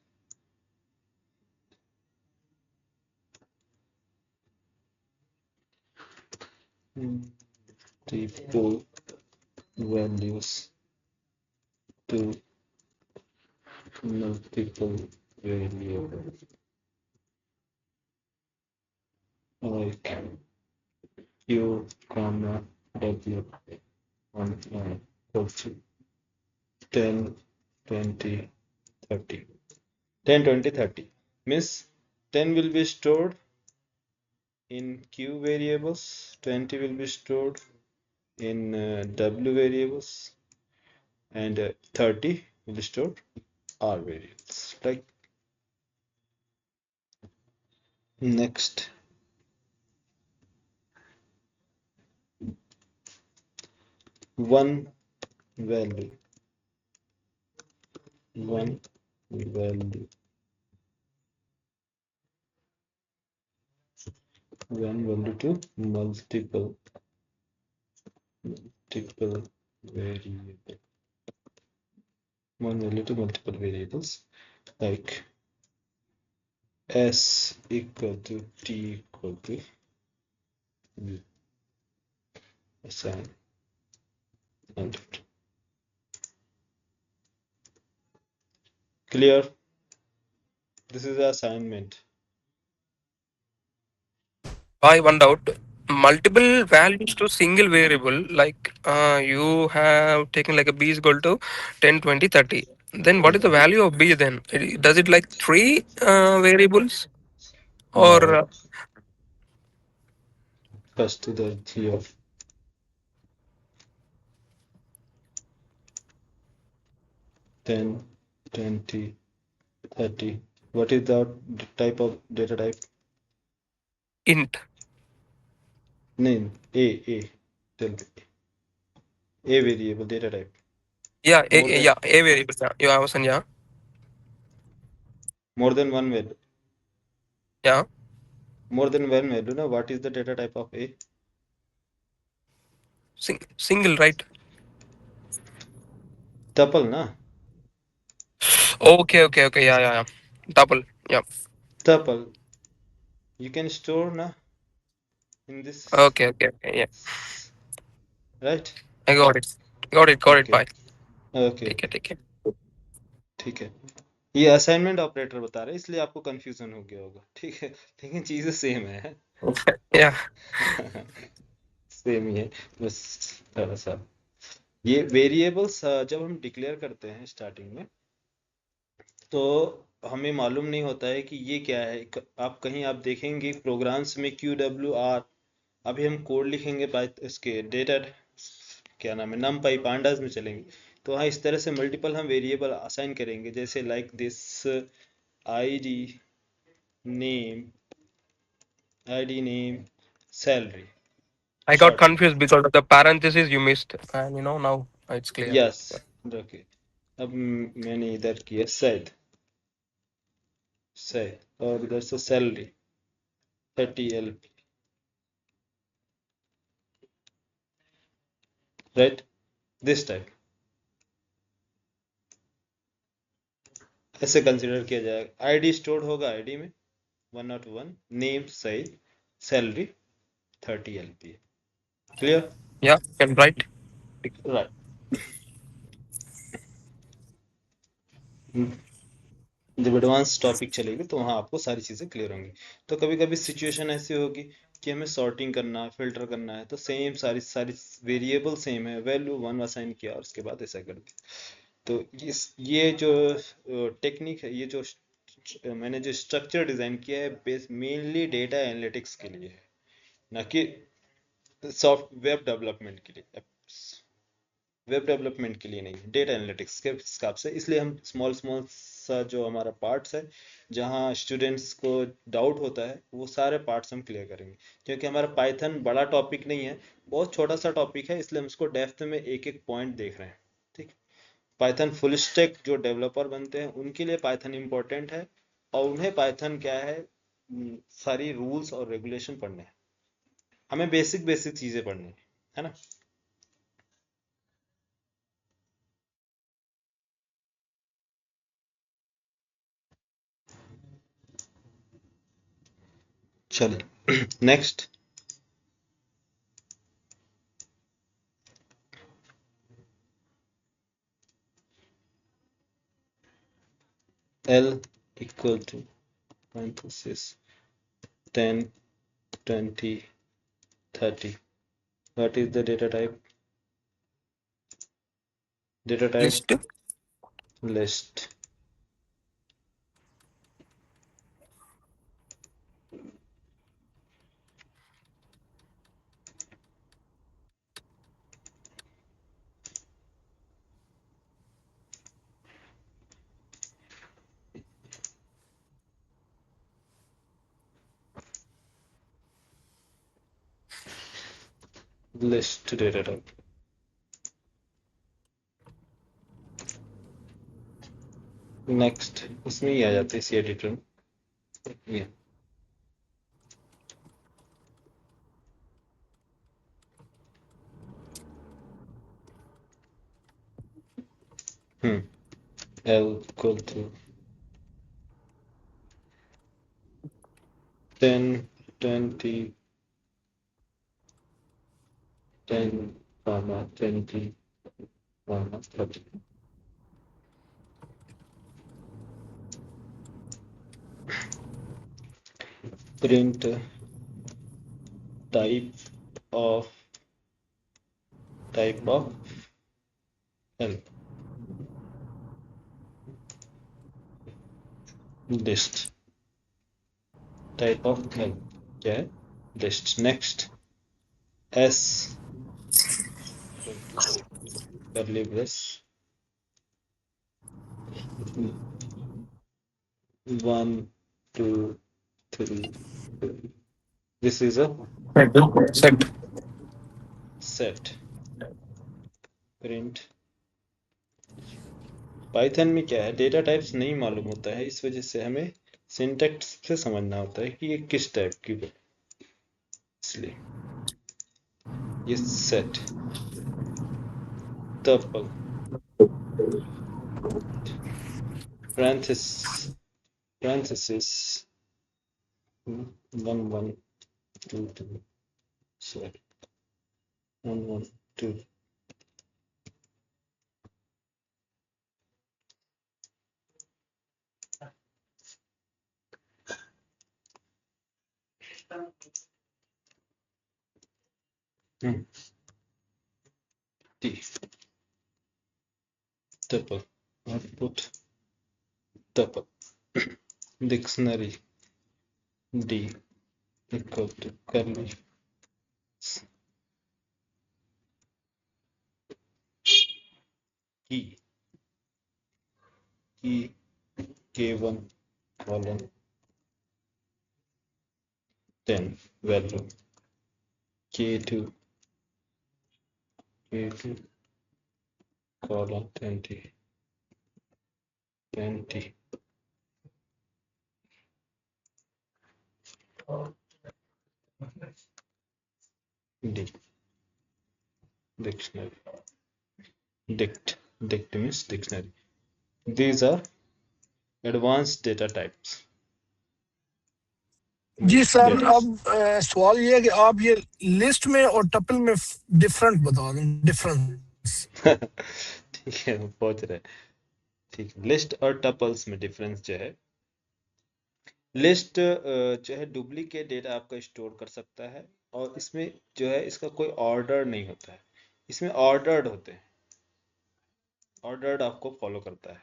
multiple values to multiple variables, like q comma w on equal to 10, 20, 30. 10, 20, 30 means 10 will be stored in q variables, 20 will be stored in w variables, and 30 will be stored r variables. Like next, one value one value to multiple variable, one value to multiple variables, like s equal to t equal to v. Assign and clear. This is the assignment. I one doubt. Multiple values to single variable, like you have taken like a b is equal to 10, 20, 30. Then what is the value of b then? Does it like three variables or No, first to the here 10, 20, 30. What is the type of data type? int? Name A. Tell me. A variable data type. Yeah, More than a variable. Yeah, you have yeah. more than one value. Yeah. More than one value. Now, what is the data type of A? Single, right? Tuple, na? Okay. Yeah. Double. Yeah. Tuple. You can store na in this, Okay. Yeah. right? I got it. Got it. Okay. Bye. Okay. ठीक है. ठीक है, ये assignment operator बता रहे हैं इसलिए आपको कंफ्यूजन हो गया होगा, ठीक है, लेकिन चीजें सेम है। Yeah. सेम ही है, बस थोड़ा सा ये वेरिएबल्स जब हम डिक्लेयर करते हैं स्टार्टिंग में तो हमें मालूम नहीं होता है कि ये क्या है। आप कहीं आप देखेंगे प्रोग्राम्स में QWR, अभी हम कोड लिखेंगे इसके डेटा क्या नाम है numpy pandas में चलेंगे तो हाँ इस तरह से मल्टीपल हम वेरिएबल असाइन करेंगे, जैसे like this id name salary I got short, confused because of the parentheses you missed, and now it's clear. yes, okay। अब मैंने इधर किया सैद और इधर से salary 30 LP, right, this type ऐसे कंसिडर किया जाएगा। आईडी स्टोर्ड होगा आईडी में 101, name Saeed, salary 30 LP, clear, Yeah, can write. Right. जब एडवांस टॉपिक चलेगी तो वहाँ आपको सारी चीज़ें क्लियर होंगी। तो कभी कभी सिचुएशन ऐसी होगी कि हमें सॉर्टिंग करना है, फिल्टर करना है, तो सेम सारी सारी वेरिएबल सेम है, वैल्यू 1 असाइन किया और उसके बाद ऐसा कर दिया। तो ये जो टेक्निक है, ये जो मैंने जो स्ट्रक्चर डिज़ाइन किया है बेस मेनली डेटा एनालिटिक्स के लिए है, ना कि सॉफ्ट वेब डेवलपमेंट के लिए, वेब डेवलपमेंट के लिए नहीं, डेटा एनालिटिक्स के हिसाब से। इसलिए हम स्मॉल स्मॉल सा जो हमारा पार्ट्स है जहाँ स्टूडेंट्स को डाउट होता है वो सारे पार्ट्स हम क्लियर करेंगे, क्योंकि हमारा पाइथन बड़ा टॉपिक नहीं है, बहुत छोटा सा टॉपिक है, इसलिए हम उसको डेप्थ में एक एक पॉइंट देख रहे हैं, ठीक। पाइथन फुल स्टैक जो डेवलपर बनते हैं उनके लिए पाइथन इम्पोर्टेंट है, और उन्हें पाइथन क्या है सारी रूल्स और रेगुलेशन पढ़ने हैं, हमें बेसिक बेसिक चीज़ें पढ़नी है ना। चलिए next, L equal to parenthesis 10 20 30, what is the data type? Data type List. list, list data type। Next इसमें ही आ जाते हैं इसी एडिटर में, ये L equal to 10 20 10 20 30, print type of L, list, type of L क्या है, list। Next S curly brace 1 2 3 4, this is a Set. set, print Python में क्या है, डेटा टाइप्स नहीं मालूम होता है, इस वजह से हमें सिंटैक्स से समझना होता है कि ये किस टाइप की है। इसलिए ये set tuple parenthesis 1 1 2 2 set 1 1 2 t tuple output tuple dictionary d equal to curly key k1 colon 10 value k2 colon 20 d dictionary dict means dictionary. These are advanced data types. जी सर, That is अब सवाल ये है कि आप ये list में और टपल में डिफरेंट बता दें, डिफरेंस। ठीक है, हम पहुंच रहे हैं। ठीक है, लिस्ट और टपल्स में डिफरेंस जो है, लिस्ट जो है डुप्लीकेट डेटा आपका स्टोर कर सकता है, और इसमें जो है इसका कोई ऑर्डर नहीं होता है, इसमें ऑर्डर्ड होते हैं, ऑर्डर्ड आपको फॉलो करता है।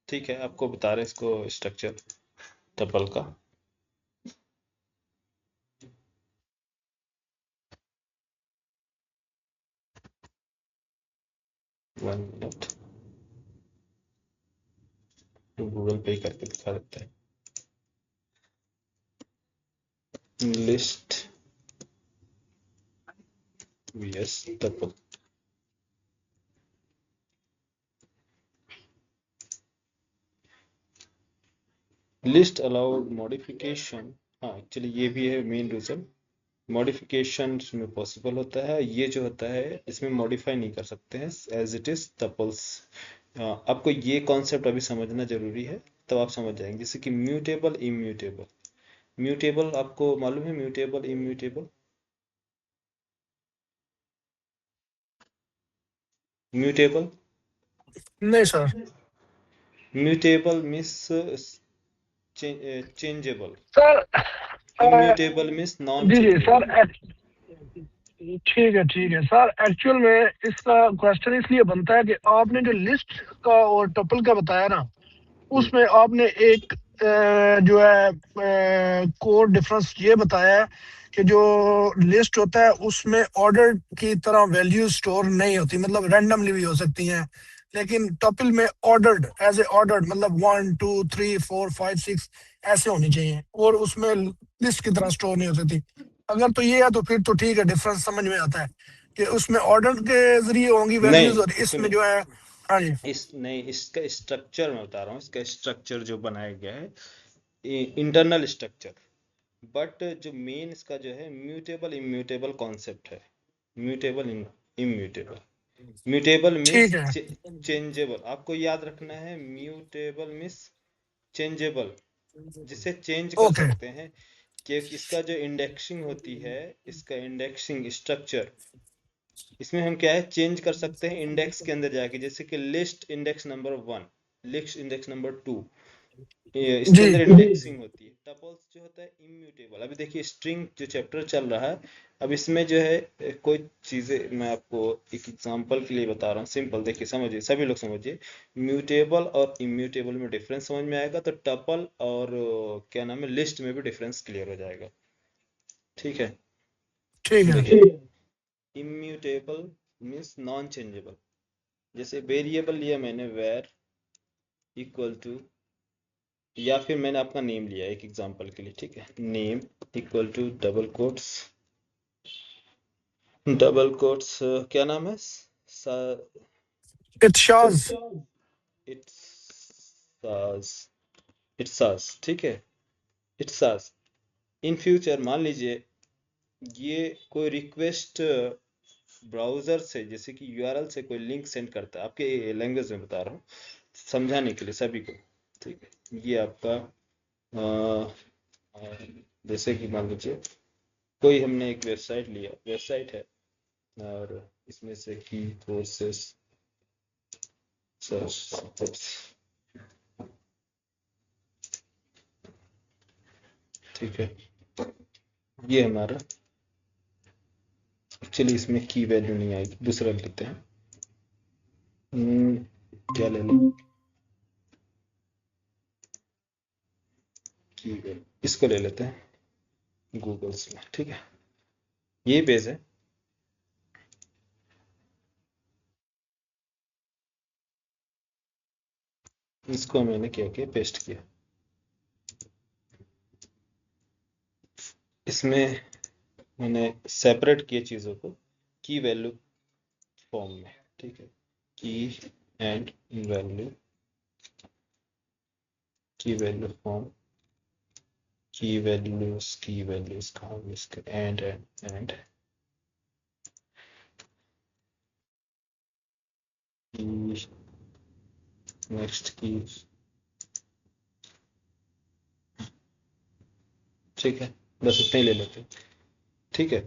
ठीक है, आपको बता रहे इसको स्ट्रक्चर टपल का। वन मिनट, गूगल पे करके दिखा देता है। List vs tuple list allowed modification. हाँ, एक्चुअली ये भी है मेन रीजन, मॉडिफिकेशन में पॉसिबल होता है, ये जो होता है इसमें मॉडिफाई नहीं कर सकते हैं एज इट इज टपल्स। आपको ये कॉन्सेप्ट अभी समझना जरूरी है, तब आप समझ जाएंगे। जैसे कि म्यूटेबल इम्यूटेबल, म्यूटेबल आपको मालूम है, म्यूटेबल इम्यूटेबल, म्यूटेबल नहीं sir, mutable means changeable, sir immutable means non जी जी चेंजेबल। सर, ठीक है सर। एक्चुअल में इसका क्वेश्चन इसलिए बनता है कि आपने जो लिस्ट का और टपल का बताया ना, उसमें आपने एक जो है कोर डिफरेंस ये बताया है कि जो लिस्ट होता है उसमें ऑर्डर की तरह वैल्यू स्टोर नहीं होती, मतलब रैंडमली भी हो सकती हैं, लेकिन टपल में ऑर्डर्ड एज ए ऑर्डर्ड, मतलब 1 2 3 4 5 6 ऐसे होनी चाहिए, और उसमें लिस्ट की तरह स्टोर नहीं हो सकती। अगर तो ये है तो फिर तो ठीक है, डिफरेंस समझ में आता है कि उसमें ऑर्डर के जरिए होंगी वैल्यूज, नहीं और इसमें सुनिए, जो है। हाँ जी इसका स्ट्रक्चर मैं बता रहा हूँ, इसका स्ट्रक्चर जो बनाया गया है इंटरनल स्ट्रक्चर, बट जो मेन इसका जो है म्यूटेबल इम्यूटेबल कॉन्सेप्ट है। म्यूटेबल इम्यूटेबल, म्यूटेबल मीन्स ठीक है चेंजेबल, आपको याद रखना है। म्यूटेबल मीन्स चेंजेबल, जिसे चेंज कर ओके सकते हैं, क्योंकि इसका जो इंडेक्सिंग होती है, इसका इंडेक्सिंग स्ट्रक्चर, इसमें हम क्या है चेंज कर सकते हैं इंडेक्स के अंदर जाके। जैसे कि list index number 1, list index number 2, इसके जी अंदर इंडेक्सिंग होती है। टपल्स जो होता है इम्यूटेबल। अभी देखिए स्ट्रिंग जो चैप्टर चल रहा है, अब इसमें जो है कोई चीजें मैं आपको एक एग्जांपल के लिए बता रहा हूँ, सिंपल देखिए, समझिए, सभी लोग समझिए। म्यूटेबल और इम्यूटेबल में डिफरेंस समझ में आएगा, तो टपल और क्या नाम है लिस्ट में भी डिफरेंस क्लियर हो जाएगा। ठीक है, ठीक है देखिए इम्यूटेबल मीन्स नॉन चेंजेबल। जैसे वेरिएबल लिया मैंने वेर इक्वल टू, या फिर मैंने आपका नेम लिया एक एग्जांपल के लिए, ठीक है, name equal to double quotes, क्या नाम है, सा, इत्शाज। इट्सास, ठीक है, इट्सास। इन फ्यूचर मान लीजिए ये कोई रिक्वेस्ट ब्राउजर से, जैसे कि यूआरएल से कोई लिंक सेंड करता है, आपके लैंग्वेज में बता रहा हूँ समझाने के लिए सभी को, ठीक है। ये आपका जैसे कि मान लीजिए कोई हमने एक वेबसाइट लिया, वेबसाइट है, और इसमें से की कोर्सेस सर्च, ठीक है। ये हमारा एक्चुअली इसमें की वैल्यू नहीं आएगी, दूसरा लेते हैं। क्या ले लें, की वैल्यू इसको ले लेते हैं गूगल्स में, ठीक है। ये पेज है, इसको मैंने क्या किया, पेस्ट किया। इसमें मैंने सेपरेट किए चीज़ों को की वैल्यू फॉर्म में, ठीक है। की एंड वैल्यू, की वैल्यू फॉर्म, की वैल्यूज कहाँ है इसके, एंड नेक्स्ट की, ठीक है। बस इतना ही ले लेते हैं, ठीक है।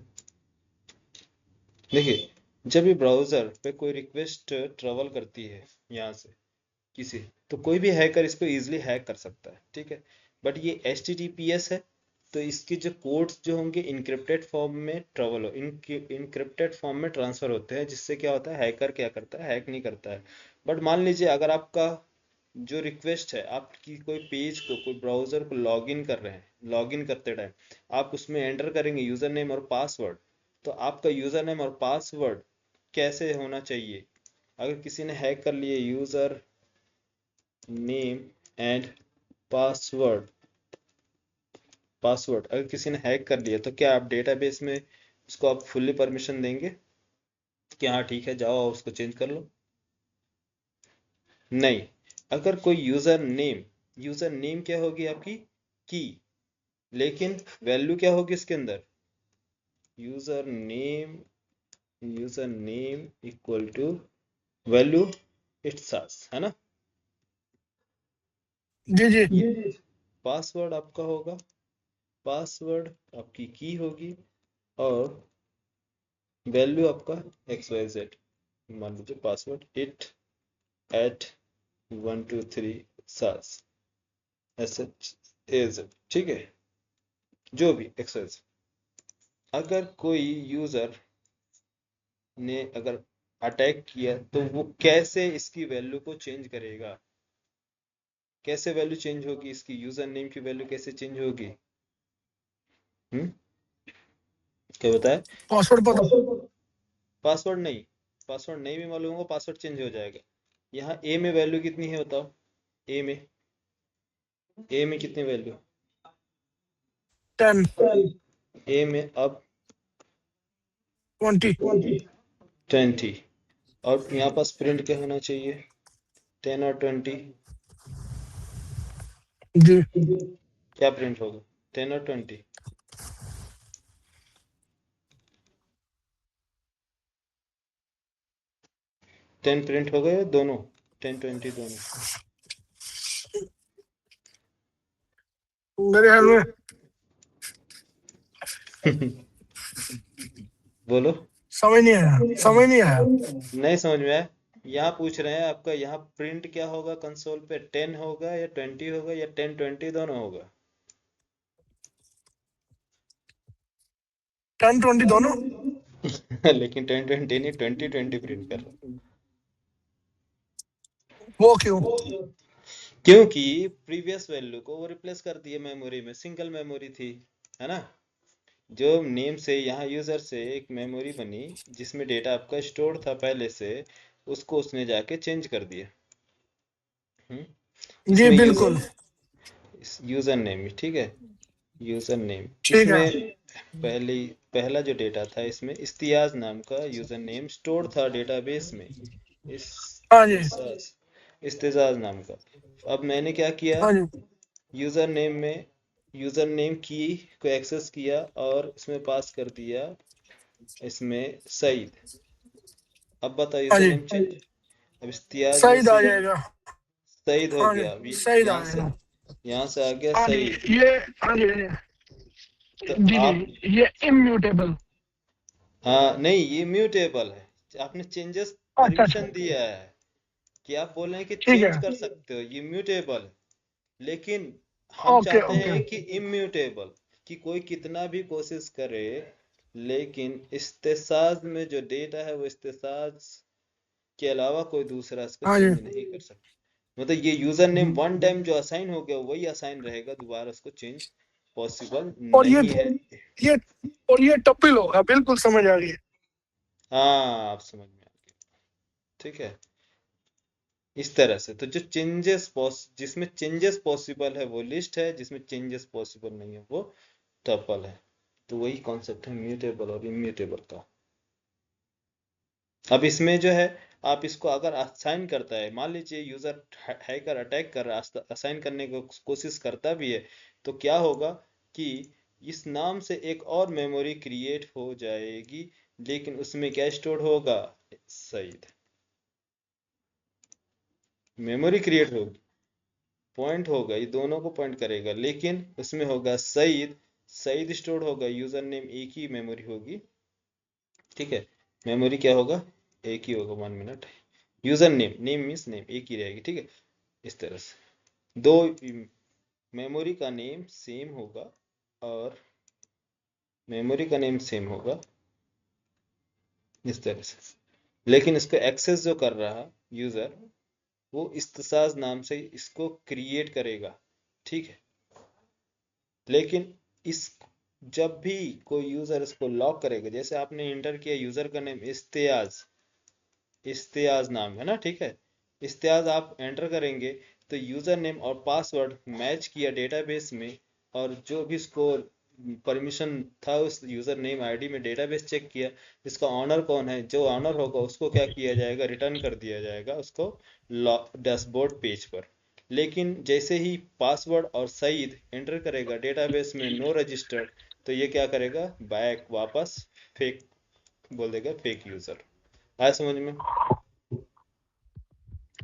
देखिए, जब ये ब्राउजर पे कोई रिक्वेस्ट ट्रेवल करती है यहाँ से किसी, तो कोई भी हैकर इसको इजीली हैक कर सकता है, ठीक है। बट ये HTTPS है, तो इसके जो कोड्स जो होंगे इनक्रिप्टेड फॉर्म में ट्रेवल हो, इनक्रिप्टेड फॉर्म में ट्रांसफर होते हैं, जिससे क्या होता है, हैकर क्या करता है, हैक नहीं करता है। बट मान लीजिए अगर आपका जो रिक्वेस्ट है, आपकी कोई पेज को, कोई ब्राउजर को लॉगिन कर रहे हैं, लॉगिन करते टाइम आप उसमें एंटर करेंगे यूजर नेम और पासवर्ड, तो आपका यूजर नेम और पासवर्ड कैसे होना चाहिए। अगर किसी ने हैक कर लिए यूजर नेम एंड पासवर्ड, अगर किसी ने हैक कर लिया, तो क्या आप डेटाबेस में उसको आप फुल्ली परमिशन देंगे कि हाँ ठीक है जाओ उसको चेंज कर लो? नहीं। अगर कोई यूजर नेम क्या होगी आपकी, की, लेकिन वैल्यू क्या होगी इसके अंदर, user name equal to value it's as, है ना। जी जी। पासवर्ड आपका होगा, पासवर्ड आपकी की होगी, और वैल्यू आपका XYZ, मान लीजिए पासवर्ड इट एट 123 सास SHAZ, ठीक है, जो भी XYZ। अगर कोई यूजर ने अगर अटैक किया, तो वो कैसे इसकी वैल्यू को चेंज करेगा, कैसे वैल्यू चेंज होगी इसकी, यूजर नेम की वैल्यू कैसे चेंज होगी, क्या बताया। पासवर्ड पता, पासवर्ड नहीं भी मालूम होगा, पासवर्ड चेंज हो जाएगा। यहाँ ए में वैल्यू कितनी है बताओ, ए में कितनी वैल्यू, 10 ए में अब 20 20, और यहाँ पास प्रिंट क्या होना चाहिए, 10 और 20, जी। क्या प्रिंट होगा, 10 और 20, 10 प्रिंट हो गए दोनों, 10 20 दोनों। मेरे ख्याल में बोलो, समझ नहीं आया। नहीं समझ में आया। यहाँ पूछ रहे हैं आपका, यहाँ प्रिंट क्या होगा कंसोल पे, 10 होगा या 20 होगा, या 10 20 दोनों होगा। 10 20 दोनों। लेकिन 10 20 नहीं, 20 20 प्रिंट कर रहा। वो क्यों? क्योंकि प्रीवियस वैल्यू को वो रिप्लेस कर दिए मेमोरी में, सिंगल मेमोरी थी, है ना। जो नेम से यहाँ यूजर से एक मेमोरी बनी जिसमें डेटा आपका स्टोर था पहले से, उसको उसने जाके चेंज कर दिया। जी इसमें बिल्कुल यूजर नेम, ठीक है, यूजर नेम, ठीक है। इसमें पहला जो डेटा था, इसमें इस्तियाज नाम का यूजर नेम स्टोर था डेटाबेस में, इस हाँ जी। इस्तेजाज नाम का। अब मैंने क्या किया, हाँ जी, यूजर नेम में यूजर नेम की को एक्सेस किया और इसमें पास कर दिया इसमें सईद। अब बताओ हाँ यूजर जी, नेम चेंज, अब इस्तियाज में सईद से आ जाएगा। सईद हो हाँ गया। जी, अभी सईद आ जाएगा। यहाँ से आ गया हाँ जी, सईद। ये, हाँ जी, हाँ तो जी, जी आप, जी, ये इम्यूटेबल। हाँ नहीं, ये म्यूटेबल है, आपने चेंजेस अच्छा अच्छा, परमिशन दिया है कि आप बोल रहे हैं कि ठीक चेंज है, कर सकते हो, ये म्यूटेबल है। लेकिन हम ओके चाहते ओके। हैं कि इम्यूटेबल, कि कोई कितना भी कोशिश करे लेकिन इस्तेसाज में जो डेटा है वो इस्तेसाज के अलावा कोई दूसरा इसको हाँ जी, चेंज नहीं कर सकता। मतलब ये यूजर नेम वन टाइम जो असाइन हो गया वही असाइन रहेगा, दोबारा उसको चेंज पॉसिबल और नहीं है। ये और ये टपिल होगा, बिल्कुल समझ आ गई। हाँ, आप समझ में आ गए, ठीक है। इस तरह से तो जो जिसमें चेंजेस पॉसिबल है वो लिस्ट है, जिसमें चेंजेस पॉसिबल नहीं है वो टपल है। तो वही कॉन्सेप्ट है म्यूटेबल और इम्यूटेबल का। अब इसमें जो है, आप इसको अगर असाइन करता है, मान लीजिए यूजर हैकर अटैक कर रहा है, असाइन करने की कोशिश करता भी है, तो क्या होगा कि इस नाम से एक और मेमोरी क्रिएट हो जाएगी, लेकिन उसमें क्या स्टोर होगा, सईद। मेमोरी क्रिएट होगी, पॉइंट होगा, ये दोनों को पॉइंट करेगा, लेकिन उसमें होगा सईद। सईद स्टोर होगा, यूजर नेम एक ही मेमोरी होगी, ठीक है। मेमोरी क्या होगा, एक ही होगा, 1 minute. User name, name means name, एक ही रहेगी, ठीक है। इस तरह से दो मेमोरी का नेम सेम होगा, और मेमोरी का नेम सेम होगा, इस तरह से। लेकिन इसको एक्सेस जो कर रहा यूजर, वो इस्तेसाज नाम से इसको क्रिएट करेगा, ठीक है। लेकिन इस जब भी कोई यूजर इसको लॉक करेगा, जैसे आपने इंटर किया यूजर का नेम इस्तेयाज, इस्तेयाज नाम है ना, ठीक है। इस्तेयाज आप एंटर करेंगे तो यूजर नेम और पासवर्ड मैच किया डेटाबेस में, और जो भी इसको परमिशन था उस यूजर नेम आईडी में डेटाबेस चेक किया, इसका ऑनर कौन है, जो ऑनर होगा उसको क्या किया जाएगा, रिटर्न कर दिया जाएगा उसको डैशबोर्ड पेज पर। लेकिन जैसे ही पासवर्ड और सईद एंटर करेगा डेटाबेस में नो रजिस्टर्ड, तो ये क्या करेगा, बैक वापस फेक बोल देगा, फेक यूजर। आया समझ में,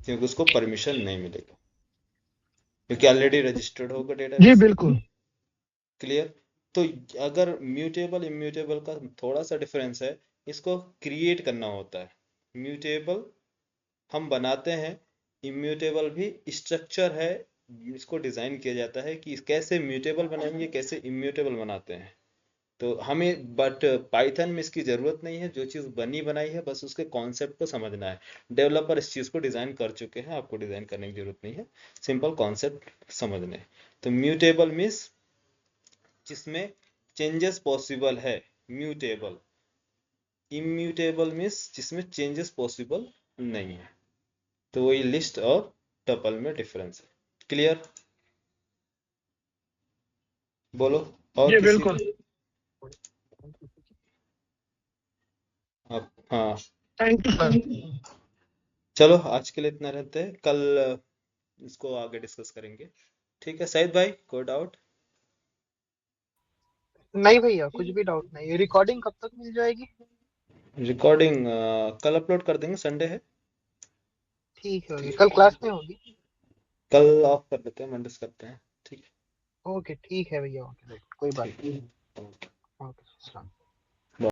क्योंकि उसको परमिशन नहीं मिलेगा, क्योंकि ऑलरेडी रजिस्टर्ड होगा जी डेटाबेस में। बिल्कुल। क्लियर। तो अगर म्यूटेबल इम्यूटेबल का थोड़ा सा डिफरेंस है, इसको क्रिएट करना होता है, म्यूटेबल हम बनाते हैं, इम्यूटेबल भी स्ट्रक्चर है, इसको डिजाइन किया जाता है कि कैसे म्यूटेबल बनाएंगे, कैसे इम्यूटेबल बनाते हैं। तो हमें बट पाइथन में इसकी ज़रूरत नहीं है, जो चीज़ बनी बनाई है बस उसके कॉन्सेप्ट को समझना है। डेवलपर इस चीज़ को डिज़ाइन कर चुके हैं, आपको डिज़ाइन करने की ज़रूरत नहीं है, सिंपल कॉन्सेप्ट समझने। तो म्यूटेबल मीन्स जिसमें चेंजेस पॉसिबल है, म्यूटेबल। इम्यूटेबल मीन्स जिसमें चेंजेस पॉसिबल नहीं है। तो वही लिस्ट और टपल में डिफरेंस है। क्लियर, बोलो। और जी किसी बिल्कुल। आप, हाँ। Thank you sir. चलो आज के लिए इतना रहते हैं, कल इसको आगे डिस्कस करेंगे, ठीक है। सईद भाई, कोई डाउट? नहीं भैया, कुछ भी डाउट नहीं। रिकॉर्डिंग कब तक मिल जाएगी? रिकॉर्डिंग कल अपलोड कर देंगे, संडे है। ठीक है, ठीक कल है, क्लास में होगी। कल ऑफ कर देते हैं, मंडे करते हैं, ठीक है। ओके ठीक है भैया, ओके कोई बात ठीक है, ओके। नहीं। ओके।